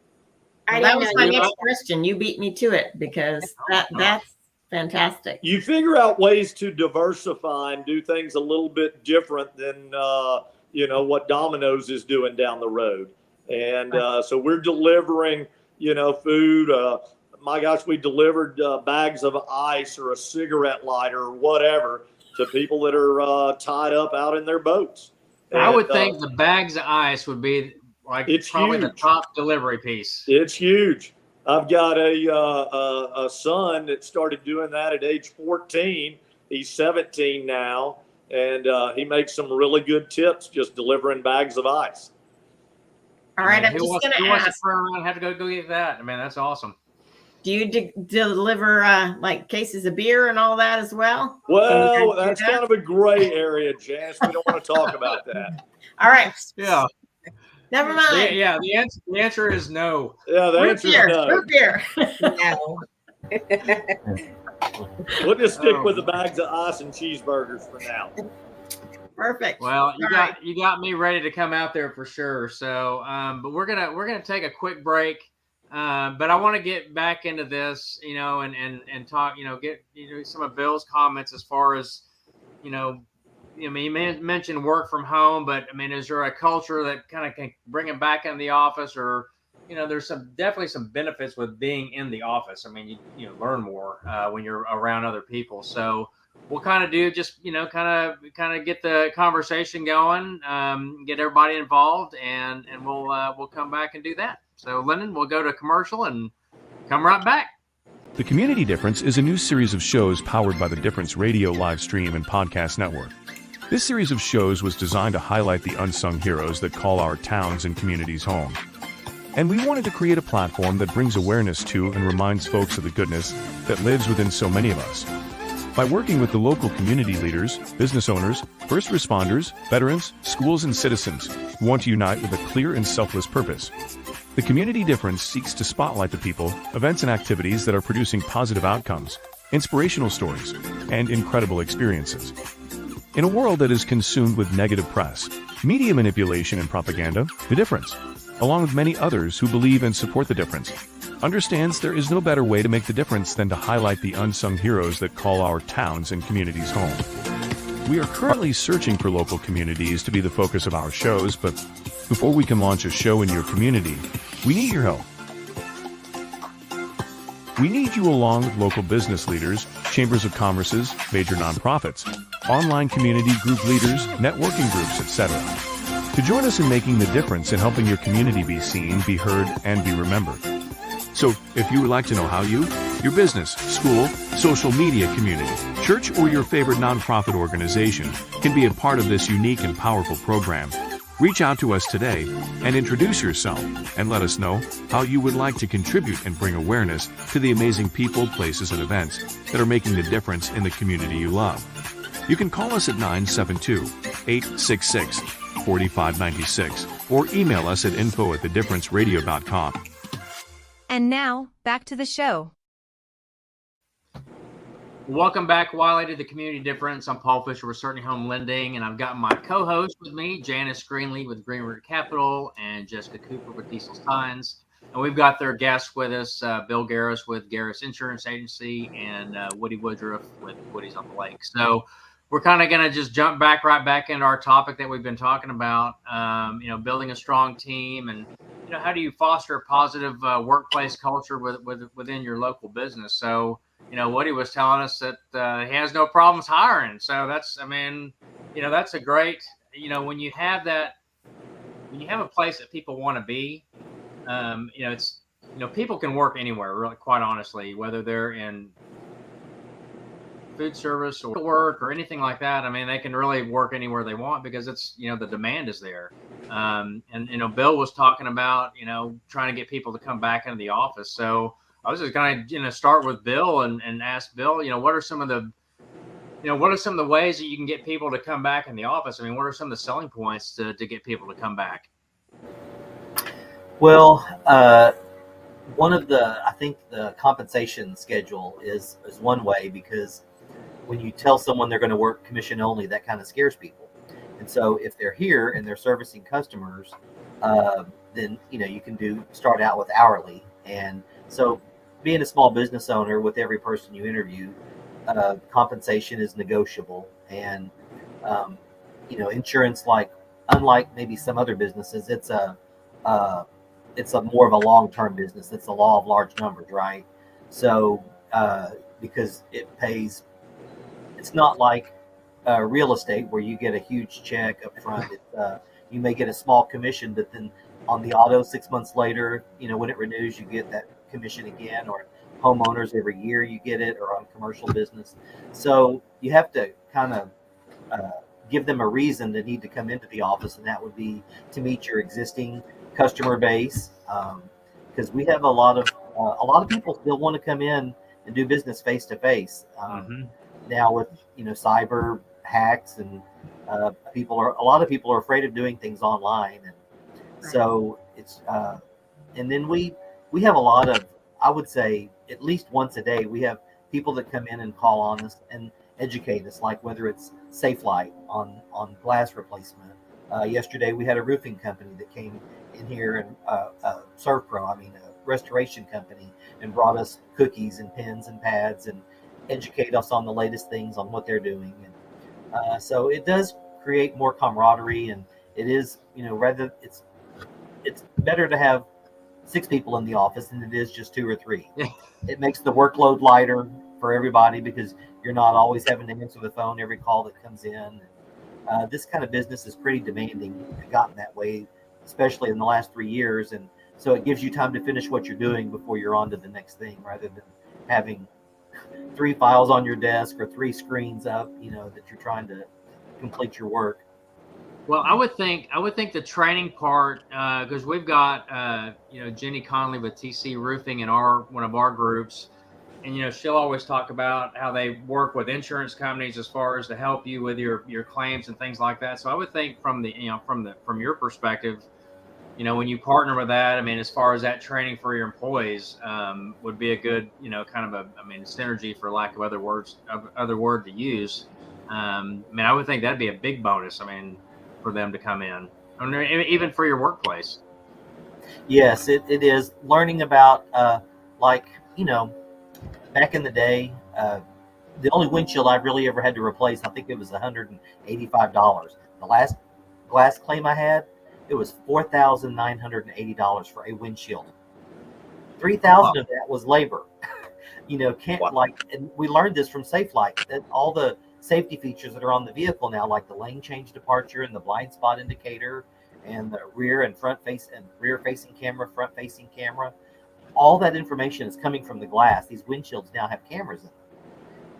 That was my next question. You beat me to it because that's fantastic. You figure out ways to diversify and do things a little bit different than what Domino's is doing down the road. And so we're delivering, food. My gosh, we delivered bags of ice or a cigarette lighter or whatever to people that are tied up out in their boats. And I would think the bags of ice would be it's probably huge. The top delivery piece. It's huge. I've got a son that started doing that at age 14. He's 17 now, and he makes some really good tips just delivering bags of ice. All right, I'm just going to ask. Who wants to turn around and have to go get that? I mean, that's awesome. Do you deliver cases of beer and all that as well? Well, that's kind of a gray area, Janice. We don't want to talk about that. All right. Yeah. Never mind. Yeah, the answer is no. Yeah, the answer is no. Root beer. No. We'll just stick with the bags of ice and cheeseburgers for now. Perfect. Well, you got me ready to come out there for sure. So, but we're gonna take a quick break. But I want to get back into this, and talk, get some of Bill's comments as far as, you mentioned work from home, but I mean, is there a culture that kind of can bring him back in the office, or, there's definitely some benefits with being in the office. I mean, you learn more when you're around other people. So we'll kind of do just, kind of get the conversation going, get everybody involved, and we'll come back and do that. So Lyndon, we'll go to commercial and come right back. The Community Difference is a new series of shows powered by the Difference Radio live stream and podcast network. This series of shows was designed to highlight the unsung heroes that call our towns and communities home. And we wanted to create a platform that brings awareness to and reminds folks of the goodness that lives within so many of us. By working with the local community leaders, business owners, first responders, veterans, schools, and citizens who want to unite with a clear and selfless purpose, the Community Difference seeks to spotlight the people, events, and activities that are producing positive outcomes, inspirational stories, and incredible experiences. In a world that is consumed with negative press, media manipulation, and propaganda, The Difference, along with many others who believe and support The Difference, understands there is no better way to make the difference than to highlight the unsung heroes that call our towns and communities home. We are currently searching for local communities to be the focus of our shows, but before we can launch a show in your community, we need your help. We need you along with local business leaders, chambers of commerces, major nonprofits, online community group leaders, networking groups, etc., to join us in making the difference in helping your community be seen, be heard, and be remembered. So, if you would like to know how you Your business, school, social media community, church, or your favorite nonprofit organization can be a part of this unique and powerful program. Reach out to us today and introduce yourself and let us know how you would like to contribute and bring awareness to the amazing people, places, and events that are making the difference in the community you love. You can call us at 972-866-4596 or email us at info@thedifferenceradio.com. And now, back to the show. Welcome back, Wylie, to the Community Difference. I'm Paul Fisher with Certainty Home Lending, and I've got my co-host with me, Janice Greenley with Greenley Capital, and Jessica Cooper with Diesel Signs. And we've got their guests with us, Bill Gharis with Gharis Insurance Agency, and Woody Woodruff with Woody's on the Lake. So we're kind of going to just jump right back into our topic that we've been talking about, building a strong team, and how do you foster a positive workplace culture within your local business? So Woody was telling us that he has no problems hiring. So that's a great, when you have a place that people want to be, people can work anywhere, really, quite honestly, whether they're in food service or work or anything like that. I mean, they can really work anywhere they want because it's, the demand is there. Bill was talking about, trying to get people to come back into the office. So I was just going to, start with Bill and ask Bill, what are some of the ways that you can get people to come back in the office? I mean, what are some of the selling points to get people to come back? Well, I think the compensation schedule is one way, because when you tell someone they're going to work commission only, that kind of scares people. And so if they're here and they're servicing customers, then, you can start out with hourly. And so being a small business owner, with every person you interview, compensation is negotiable. And, insurance, unlike maybe some other businesses, it's a more of a long-term business. It's the law of large numbers, right? So, because it pays, it's not like real estate where you get a huge check up front. You may get a small commission, but then on the auto 6 months later, when it renews, you get that commission again, or homeowners every year you get it, or on commercial business. So you have to kind of give them a reason to need to come into the office, and that would be to meet your existing customer base, because we have a lot of people still want to come in and do business face to face. Now with cyber hacks, and a lot of people are afraid of doing things online, and so it's and then we have a lot of, I would say at least once a day, we have people that come in and call on us and educate us, like whether it's Safe Light on glass replacement. Yesterday we had a roofing company that came in here, and ServPro, a restoration company, and brought us cookies and pens and pads and educate us on the latest things on what they're doing. And so it does create more camaraderie, and it is, rather it's better to have 6 people in the office than it is just 2 or 3. It makes the workload lighter for everybody, because you're not always having to answer the phone every call that comes in. This kind of business is pretty demanding, gotten that way, especially in the last 3 years. And so it gives you time to finish what you're doing before you're on to the next thing, rather than having 3 files on your desk or 3 screens up, that you're trying to complete your work. Well, I would think the training part, because we've got Jenny Conley with TC Roofing in one of our groups, and she'll always talk about how they work with insurance companies as far as to help you with your claims and things like that. So I would think from your perspective, when you partner with that, as far as that training for your employees, would be a good kind of synergy, for lack of other word to use. I would think that'd be a big bonus. For them to come in, even for your workplace. Yes, it is. Learning about, back in the day, the only windshield I've really ever had to replace, I think it was $185. The last glass claim I had, it was $4,980 for a windshield. $3,000 of that was labor. And we learned this from Safe Light, that all the safety features that are on the vehicle now, like the lane change departure and the blind spot indicator and the rear facing camera, front facing camera, all that information is coming from the glass. These windshields now have cameras in them.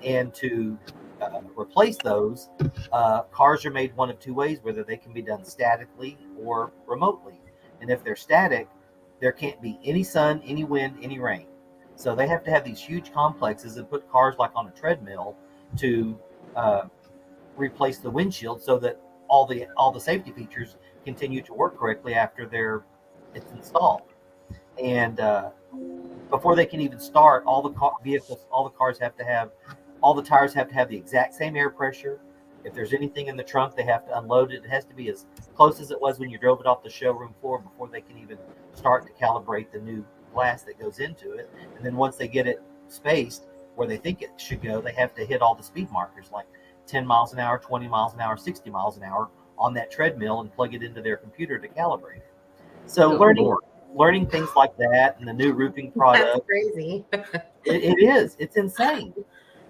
And to replace those, cars are made one of two ways, whether they can be done statically or remotely. And if they're static, there can't be any sun, any wind, any rain. So they have to have these huge complexes and put cars like on a treadmill to replace the windshield so that all the safety features continue to work correctly after it's installed. And before they can even start, all the cars have to have, all the tires have to have the exact same air pressure. If there's anything in the trunk, they have to unload it. It has to be as close as it was when you drove it off the showroom floor before they can even start to calibrate the new glass that goes into it. And then once they get it spaced where they think it should go, they have to hit all the speed markers like 10 miles an hour, 20 miles an hour, 60 miles an hour on that treadmill and plug it into their computer to calibrate it. So learning things like that and the new roofing product. That's crazy. it is. It's insane.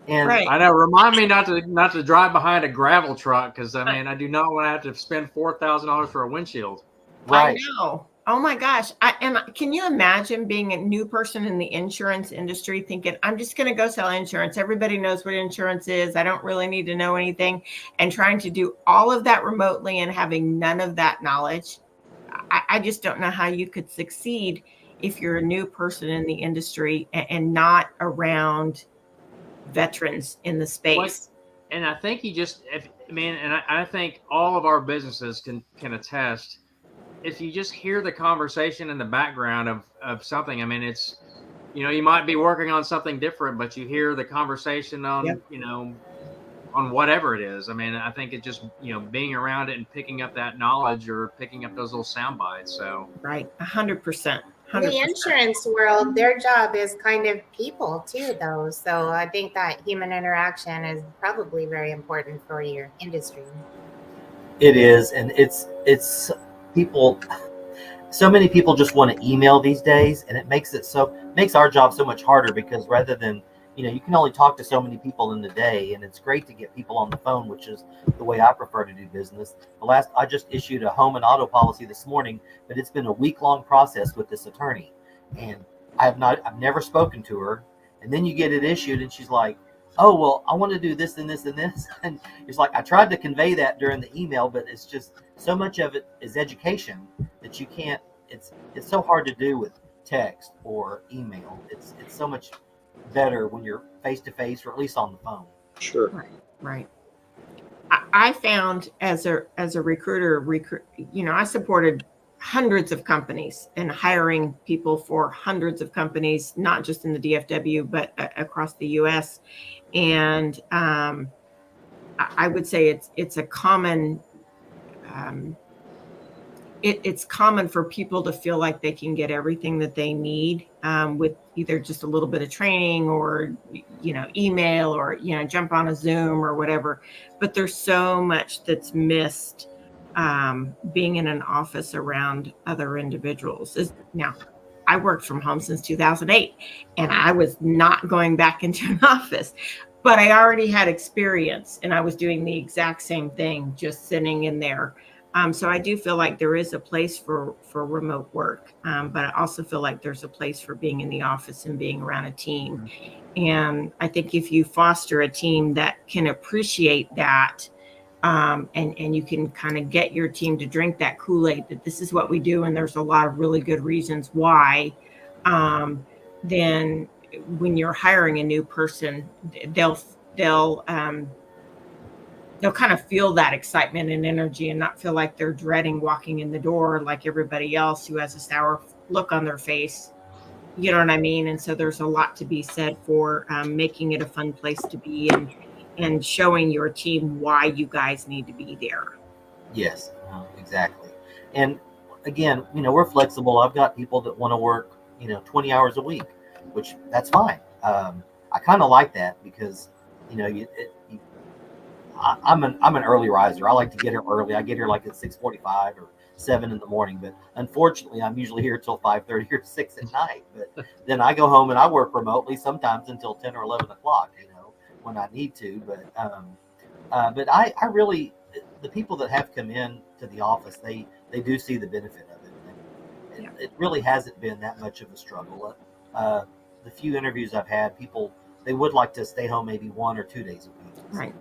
And Right. I know. Remind me not to drive behind a gravel truck, because I mean I do not want to have to spend $4,000 for a windshield. Right. I know. Oh my gosh. And can you imagine being a new person in the insurance industry thinking, I'm just going to go sell insurance. Everybody knows what insurance is. I don't really need to know anything. And trying to do all of that remotely and having none of that knowledge. I just don't know how you could succeed if you're a new person in the industry and not around veterans in the space. And I think I think all of our businesses can attest. If you just hear the conversation in the background of something, I mean, it's, you might be working on something different, but you hear the conversation on, on whatever it is. I mean, I think it just, being around it and picking up that knowledge or picking up those little sound bites. So, right. 100%. The insurance world, their job is kind of people too, though. So I think that human interaction is probably very important for your industry. It is. And it's people, so many people just want to email these days, and it makes our job so much harder, because rather than, you can only talk to so many people in the day, and it's great to get people on the phone, which is the way I prefer to do business. I just issued a home and auto policy this morning, but it's been a week-long process with this attorney, and I've never spoken to her. And then you get it issued, and she's like, oh, well, I want to do this and this and this. And it's like, I tried to convey that during the email, but it's just so much of it is education that you can't, it's so hard to do with text or email. It's so much better when you're face to face, or at least on the phone. Sure. Right. I found as a recruiter, I supported hundreds of companies and hiring people for hundreds of companies, not just in the DFW, but across the US. And I would say it's a common, it's common for people to feel like they can get everything that they need with either just a little bit of training or, email or, jump on a Zoom or whatever. But there's so much that's missed being in an office around other individuals. Now, I worked from home since 2008, and I was not going back into an office, but I already had experience, and I was doing the exact same thing, just sitting in there. So I do feel like there is a place for remote work, but I also feel like there's a place for being in the office and being around a team. And I think if you foster a team that can appreciate that, and you can kind of get your team to drink that Kool-Aid, that this is what we do, and there's a lot of really good reasons why, then when you're hiring a new person, they'll kind of feel that excitement and energy and not feel like they're dreading walking in the door like everybody else who has a sour look on their face. You know what I mean? And so there's a lot to be said for making it a fun place to be and showing your team why you guys need to be there. Yes, exactly. And again, we're flexible. I've got people that want to work, 20 hours a week, which that's fine. I kind of like that because, I'm an early riser. I like to get here early. I get here like at 6:45 or 7 in the morning, but unfortunately I'm usually here till 5:30 or 6 at night. But then I go home and I work remotely sometimes until 10 or 11 o'clock, when I need to. But I really, the people that have come in to the office, they do see the benefit of it. And it really hasn't been that much of a struggle. The few interviews I've had, people, they would like to stay home maybe 1 or 2 days a week. Right.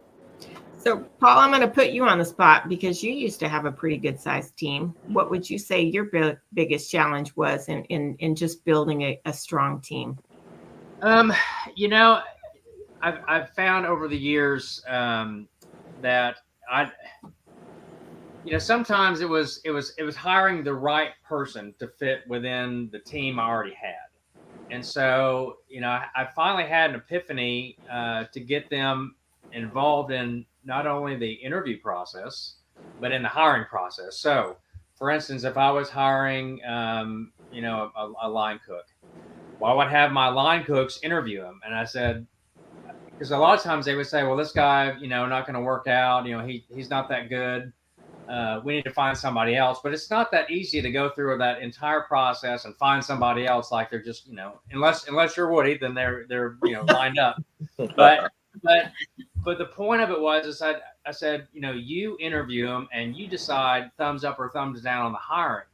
So, Paul, I'm going to put you on the spot because you used to have a pretty good sized team. What would you say your biggest challenge was in just building a strong team? You know, I've found over the years that sometimes it was hiring the right person to fit within the team I already had. And so, I finally had an epiphany to get them involved in not only the interview process, but in the hiring process. So, for instance, if I was hiring, a line cook, well, I would have my line cooks interview him. And I said, because a lot of times they would say, well, this guy, not going to work out. He's not that good. We need to find somebody else. But it's not that easy to go through that entire process and find somebody else. Like they're just, unless you're Woody, then they're lined up. But the point of it was, I said, you interview them and you decide thumbs up or thumbs down on the hiring.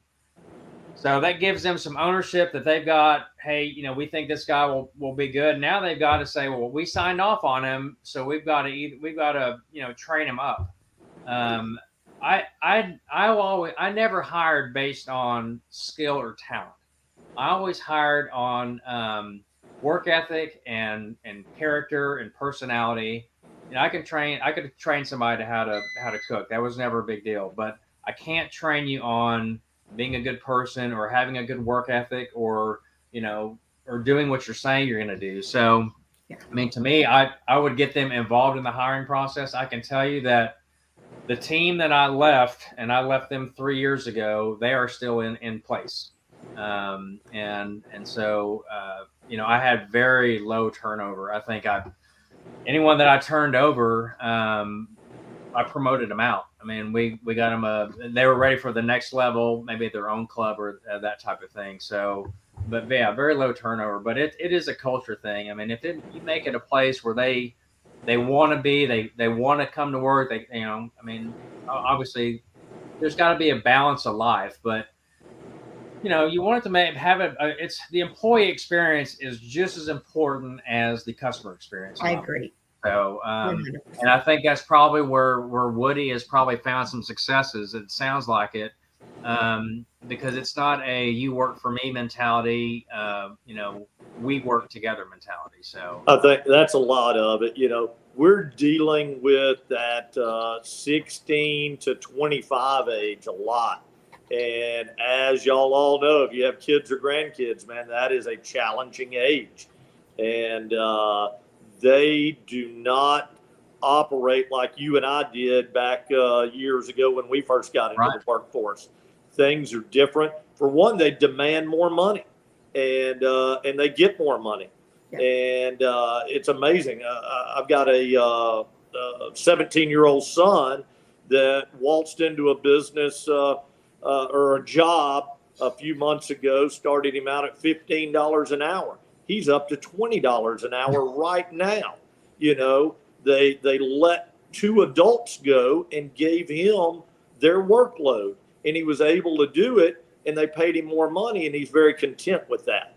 So that gives them some ownership that they've got. Hey, we think this guy will be good. Now they've got to say, well, we signed off on him, so we've got to train him up. I never hired based on skill or talent. I always hired on work ethic and character and personality. I could train somebody to how to cook. That was never a big deal. But I can't train you on being a good person or having a good work ethic or doing what you're saying you're going to do. So, I mean, to me, I would get them involved in the hiring process. I can tell you that the team that I left, and I left them 3 years ago, they are still in place. And so, I had very low turnover. I think anyone that I turned over, I promoted them out. I mean, we got them they were ready for the next level, maybe at their own club or that type of thing. So, but yeah, very low turnover, but it is a culture thing. I mean, if you make it a place where they want to be, they want to come to work, obviously there's got to be a balance of life, but you want it to it's the employee experience is just as important as the customer experience. I agree. So, and I think that's probably where Woody has probably found some successes. It sounds like it, because it's not a you work for me mentality. We work together mentality. So I think that's a lot of it. We're dealing with that 16 to 25 age a lot. And as y'all all know, if you have kids or grandkids, man, that is a challenging age. And they do not operate like you and I did back years ago when we first got into the workforce. Things are different. For one, they demand more money, and they get more money. Yeah. And it's amazing. I've got a 17-year-old son that waltzed into a business or a job a few months ago, started him out at $15 an hour. He's up to $20 an hour right now. They let 2 adults go and gave him their workload, and he was able to do it, and they paid him more money, and he's very content with that.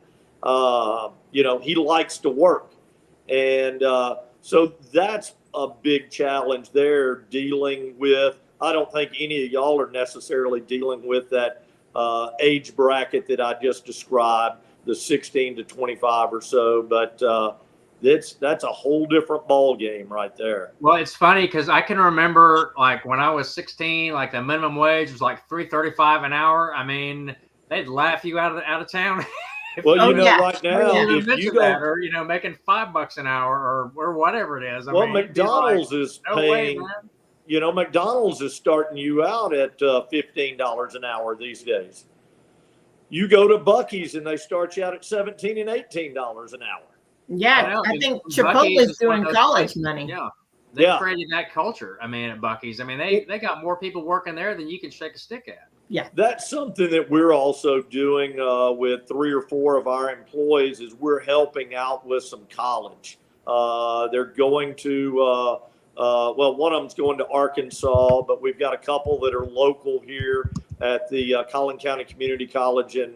He likes to work. And so that's a big challenge there, dealing with. I don't think any of y'all are necessarily dealing with that age bracket that I just described, the 16 to 25 or so, but that's a whole different ball game right there. Well, it's funny because I can remember like when I was 16, like the minimum wage was like $3.35 an hour. I mean, they'd laugh you out of town. Well, right now, if you go, or making $5 an hour or whatever it is. I mean, McDonald's is paying. McDonald's is starting you out at $15 an hour these days. You go to Buc-ee's and they start you out at $17 and $18 an hour. Yeah, I think Chipotle's doing college money. Yeah, they created that culture. I mean, at Buc-ee's, I mean, they got more people working there than you can shake a stick at. Yeah, that's something that we're also doing with 3 or 4 of our employees. Is we're helping out with some college. They're going to. One of them's going to Arkansas, but we've got a couple that are local here at the Collin County Community College in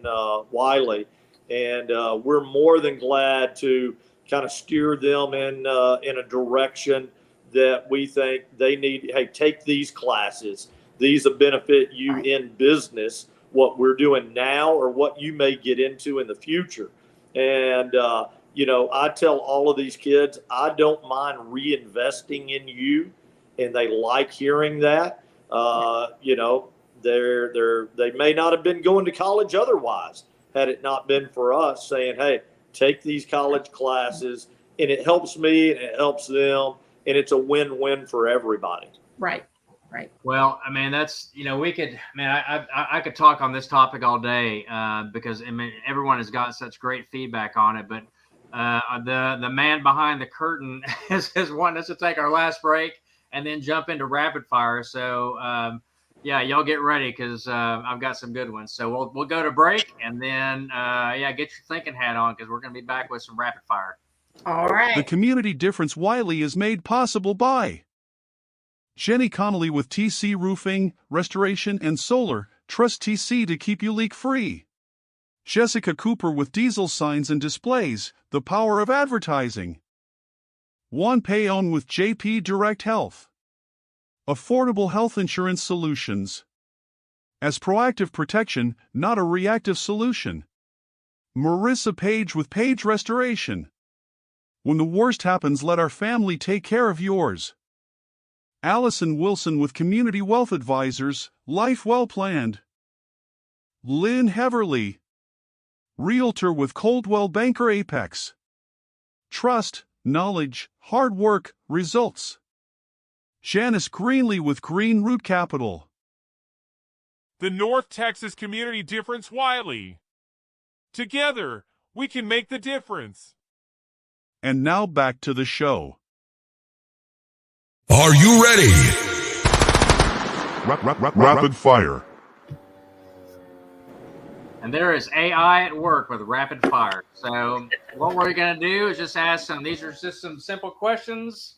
Wylie. And we're more than glad to kind of steer them in a direction that we think they need. Hey, take these classes. These will benefit you in business, what we're doing now or what you may get into in the future. And, I tell all of these kids, I don't mind reinvesting in you, and they like hearing that. They may not have been going to college otherwise had it not been for us saying, hey, take these college classes, and it helps me and it helps them, and it's a win-win for everybody. Right. Well, I mean, that's, I could talk on this topic all day because, everyone has got such great feedback on it, but the man behind the curtain is wanting us to take our last break and then jump into rapid fire. So, y'all get ready because I've got some good ones. So we'll go to break and then, get your thinking hat on because we're going to be back with some rapid fire. All right. The community difference Wylie is made possible by Jenny Connolly with TC Roofing, Restoration and Solar. Trust TC to keep you leak-free. Jessica Cooper with Diesel Signs and Displays, the power of advertising. Juan Payon with JP Direct Health. Affordable health insurance solutions. As proactive protection, not a reactive solution. Marissa Page with Page Restoration. When the worst happens, let our family take care of yours. Allison Wilson with Community Wealth Advisors, Life Well Planned. Lynn Heverly, Realtor with Coldwell Banker Apex. Trust, knowledge, hard work, results. Janice Greenley with Green Root Capital. The North Texas Community Difference Wylie. Together, we can make the difference. And now back to the show. Are you ready? Rapid fire. And there is AI at work with rapid fire. So what we're going to do is just ask some. These are just some simple questions.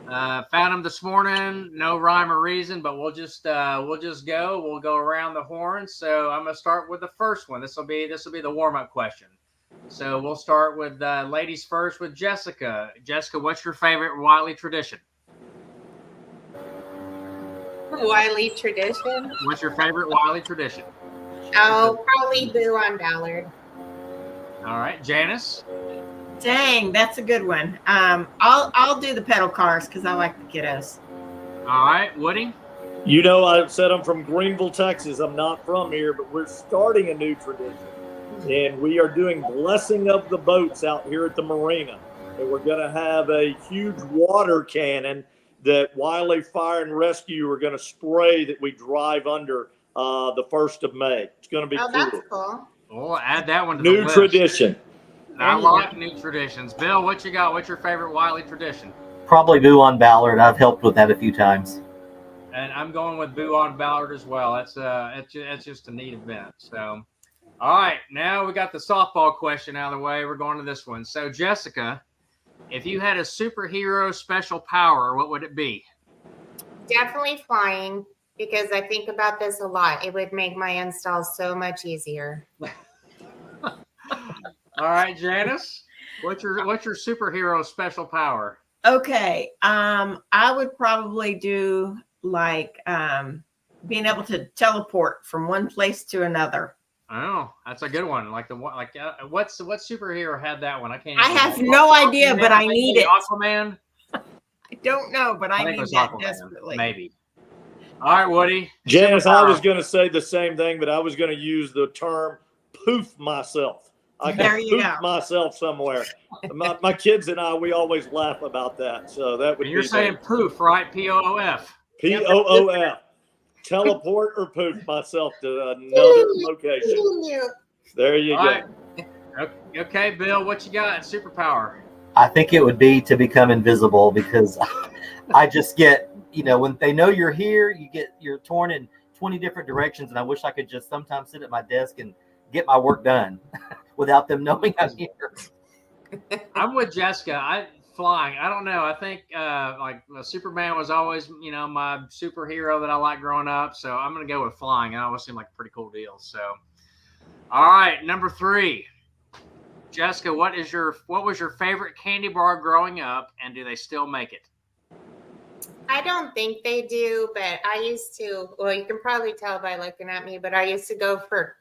Found them this morning. No rhyme or reason, but we'll just go. We'll go around the horn. So I'm going to start with the first one. This will be the warm-up question. So we'll start with ladies first with Jessica. Jessica, what's your favorite Wylie tradition? Wylie tradition. What's your favorite Wylie tradition? Oh, probably Boo on Ballard. All right, Janice. Dang, that's a good one. I'll do the pedal cars because I like the kiddos. All right, Woody. I said I'm from Greenville, Texas. I'm not from here, but we're starting a new tradition. And we are doing blessing of the boats out here at the Marina. And we're going to have a huge water cannon that Wylie Fire and Rescue are going to spray that we drive under the 1st of May. It's going to be cool. That's cool. We'll add that one to New the list. tradition. I like new traditions. Bill, what you got? What's your favorite Wylie tradition? Probably Boo on Ballard. I've helped with that a few times. And I'm going with Boo on Ballard as well. That's just a neat event. So, all right, now we got the softball question out of the way. We're going to this one. So, Jessica, if you had a superhero special power, what would it be? Definitely flying, because I think about this a lot. It would make my installs so much easier. All right, Janice, what's your superhero special power? Okay, I would probably do like being able to teleport from one place to another. Oh, that's a good one. What superhero had that one? I have no idea, but I need it. Aquaman. I don't know, but I need that desperately. Maybe. All right, Woody. Janice, I was going to say the same thing, but I was going to use the term poof myself. I can poof myself somewhere. My kids and I, we always laugh about that. So that would be. You're saying poof, right? P-O-O-F. P-O-O-F. Teleport or poof myself to another location. There you go. Right. Okay, Bill, what you got? Superpower. I think it would be to become invisible, because I just get, when they know you're here, you're torn in 20 different directions, and I wish I could just sometimes sit at my desk and get my work done without them knowing I'm here. I'm with Jessica. Flying. I don't know. I think Superman was always, my superhero that I liked growing up. So I'm going to go with flying. It always seemed like a pretty cool deal. So, all right, number 3. Jessica, what was your favorite candy bar growing up, and do they still make it? I don't think they do, but I used to. Well, you can probably tell by looking at me, but I used to go for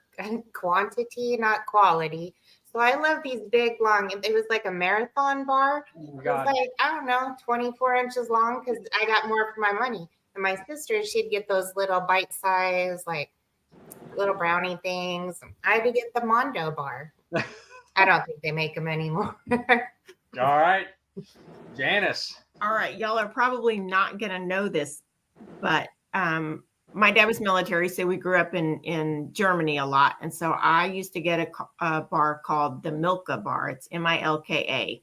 quantity, not quality. So I love these big, long. It was like a marathon bar. Oh my It was God. like, I don't know, 24 inches long because I got more for my money. And my sister, she'd get those little bite size, like little brownie things. I had to get the Mondo bar. I don't think they make them anymore. All right, Janice. All right, y'all are probably not going to know this, but my dad was military, so we grew up in Germany a lot. And so I used to get a bar called the Milka bar. It's Milka.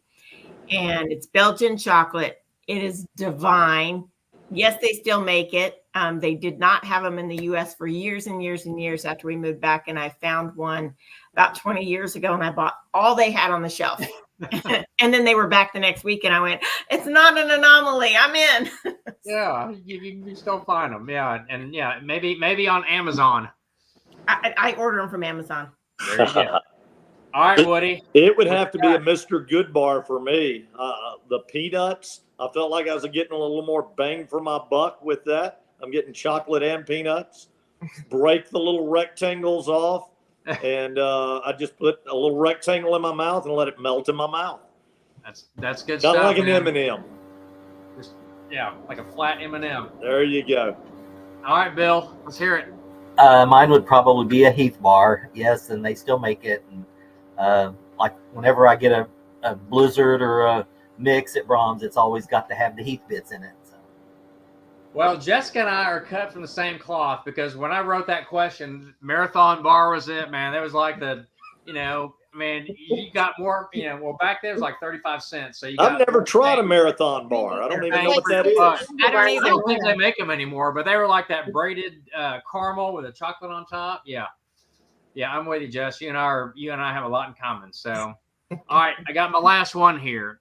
And it's Belgian chocolate. It is divine. Yes, they still make it. They did not have them in the U.S. for years and years and years after we moved back. And I found one about 20 years ago, and I bought all they had on the shelf. And then they were back the next week, and I went, it's not an anomaly. I'm in. Yeah, you still find them. Yeah, and yeah, maybe on Amazon. I order them from Amazon. There you go. All right, Woody. It would have to be a Mr. Good bar for me. The peanuts, I felt like I was getting a little more bang for my buck with that. I'm getting chocolate and peanuts. Break the little rectangles off, and I just put a little rectangle in my mouth and let it melt in my mouth. That's good Kind stuff. of like an man. M&M. Yeah, like a flat M&M. There you go. All right, Bill, let's hear it. Mine would probably be a Heath bar, yes, and they still make it. And like whenever I get a Blizzard or a mix at Brahms, it's always got to have the Heath bits in it. So. Well, Jessica and I are cut from the same cloth because when I wrote that question, Marathon Bar was it, man. That was like you got more, well, back then it was like 35 cents. So I've never tried a Marathon bar. I don't even know what that is. I don't think they make them anymore, but they were like that braided caramel with a chocolate on top. Yeah. Yeah, I'm with you, Jess. You and I have a lot in common. So, all right, I got my last one here.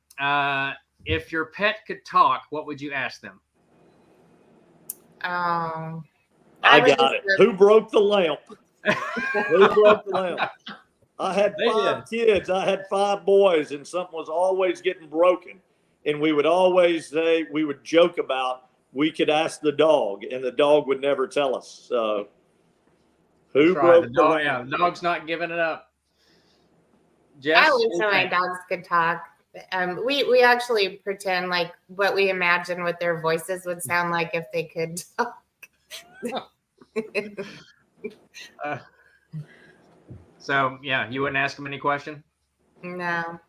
If your pet could talk, what would you ask them? I got it. Who broke the lamp? Who broke the lamp? I had 5 kids. I had 5 boys, and something was always getting broken. And we would always say, we would joke about, we could ask the dog, and the dog would never tell us. So, who broke the lamp? Yeah, the dog's not giving it up. Jess, I wish my dogs could talk. We actually pretend like what we imagine what their voices would sound like if they could talk. So, yeah, you wouldn't ask them any question? No.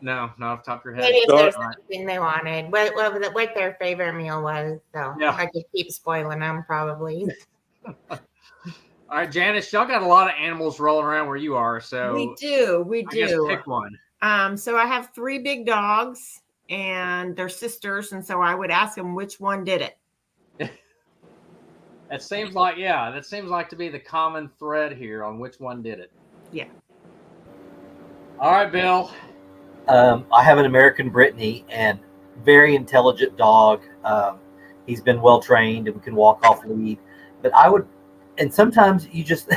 No, not off the top of your head. Maybe if there's something they wanted, what their favorite meal was. So yeah. I could keep spoiling them probably. All right, Janice, y'all got a lot of animals rolling around where you are. So We do. I guess pick one. So I have 3 big dogs, and they're sisters, and so I would ask them which one did it. That seems like to be the common thread here on which one did it. Yeah. All right, Bill. I have an American Brittany, and very intelligent dog. He's been well trained and can walk off lead. But and sometimes you just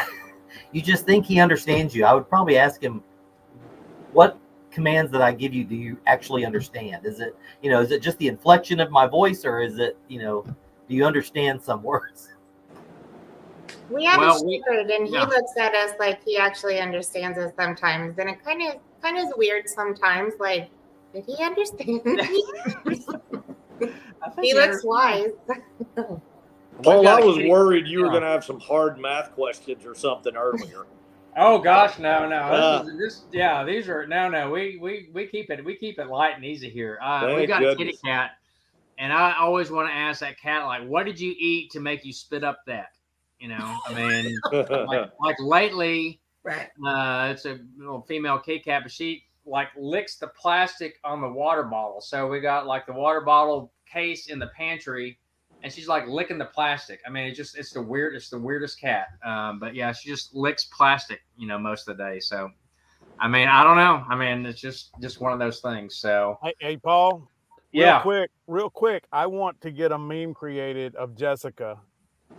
think he understands you. I would probably ask him, what commands that I give you do you actually understand? Is it just the inflection of my voice, or is it, do you understand some words? We have a shepherd, and he looks at us like he actually understands us sometimes, and it kind of is weird sometimes. Like, did he understand me? He looks wise. Paul, I was worried you were going to have some hard math questions or something earlier. Oh gosh, no. These are no. We keep it light and easy here. We've got a kitty cat, and I always want to ask that cat, like, what did you eat to make you spit up that? Like lately, right? It's a little female kitty cat, but she like licks the plastic on the water bottle. So we got like the water bottle case in the pantry, and she's like licking the plastic. I mean, it's the weirdest cat. But yeah, she just licks plastic, most of the day. So, I mean, I don't know. I mean, it's just one of those things. So, hey Paul. Yeah. Real quick. I want to get a meme created of Jessica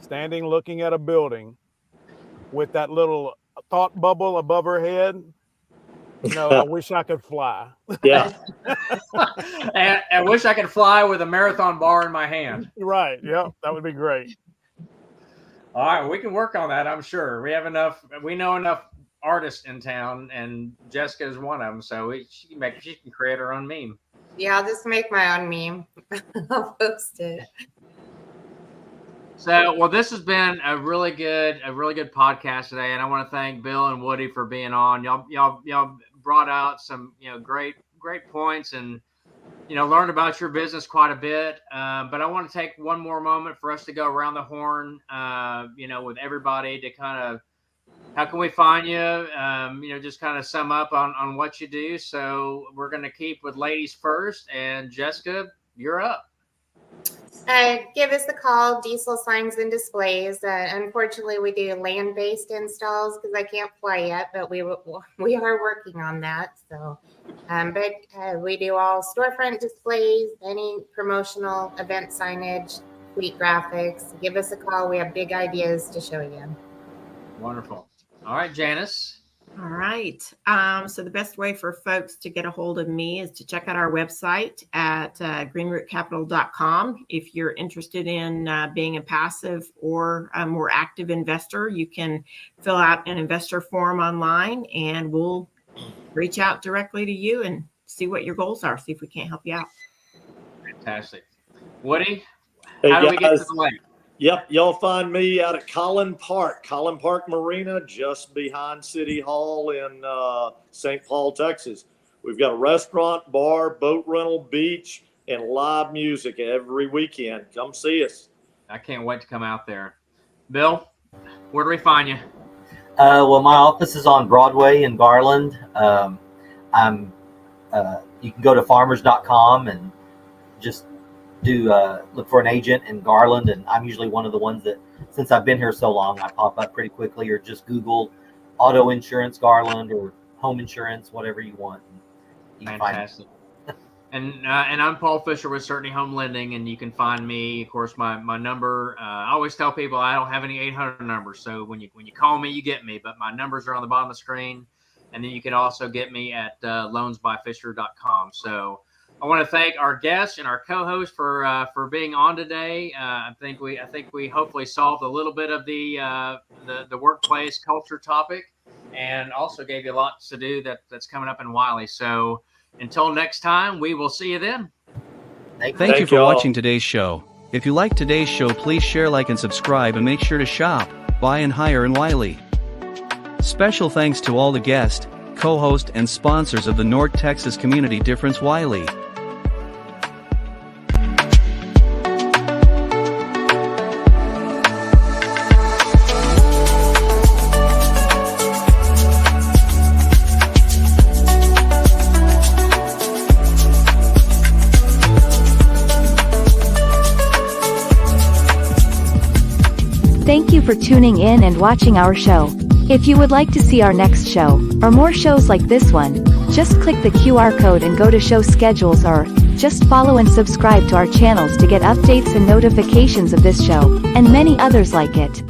standing looking at a building with that little thought bubble above her head, No, I wish I could fly. Yeah. And I wish I could fly with a marathon bar in my hand. Right. Yep. That would be great. All right, we can work on that. I'm sure we have enough. We know enough artists in town, and Jessica is one of them. So she can create her own meme. Yeah, I'll just make my own meme. I'll post it. So, well, this has been a really good podcast today, and I want to thank Bill and Woody for being on. Y'all brought out some great points, and learned about your business quite a bit. But I want to take one more moment for us to go around the horn, with everybody to kind of, how can we find you? Just kind of sum up on what you do. So we're going to keep with ladies first, and Jessica, you're up. Give us a call, Diesel Signs and Displays. Unfortunately, we do land-based installs because I can't fly yet, but we are working on that. So, but we do all storefront displays, any promotional event signage, fleet graphics. Give us a call. We have big ideas to show you. Wonderful. All right, Janice. All right. So the best way for folks to get a hold of me is to check out our website at greenrootcapital.com. If you're interested in being a passive or a more active investor, you can fill out an investor form online, and we'll reach out directly to you and see what your goals are, see if we can't help you out. Fantastic. Woody, Hey, how do we get to guys. the lake? Yep, y'all find me out at Collin Park Marina, just behind City Hall in St. Paul, Texas. We've got a restaurant, bar, boat rental, beach, and live music every weekend. Come see us. I can't wait to come out there. Bill, where do we find you? Well, my office is on Broadway in Garland. You can go to farmers.com and just look for an agent in Garland, and I'm usually one of the ones that, since I've been here so long, I pop up pretty quickly, or just Google auto insurance Garland or home insurance, whatever you want. You can Fantastic. And I'm Paul Fisher with Certainty Home Lending, and you can find me. Of course, my number. I always tell people I don't have any 800 numbers, so when you call me, you get me. But my numbers are on the bottom of the screen, and then you can also get me at loansbyfisher.com. So I want to thank our guests and our co-host for being on today. I think we hopefully solved a little bit of the workplace culture topic, and also gave you a lot to do that's coming up in Wylie. So until next time, we will see you then. Thank you for watching today's show. If you like today's show, please share, like, and subscribe, and make sure to shop, buy, and hire in Wylie. Special thanks to all the guests, co-hosts, and sponsors of the North Texas Community Difference Wylie. Thank you for tuning in and watching our show. If you would like to see our next show, or more shows like this one, just click the QR code and go to show schedules, or just follow and subscribe to our channels to get updates and notifications of this show, and many others like it.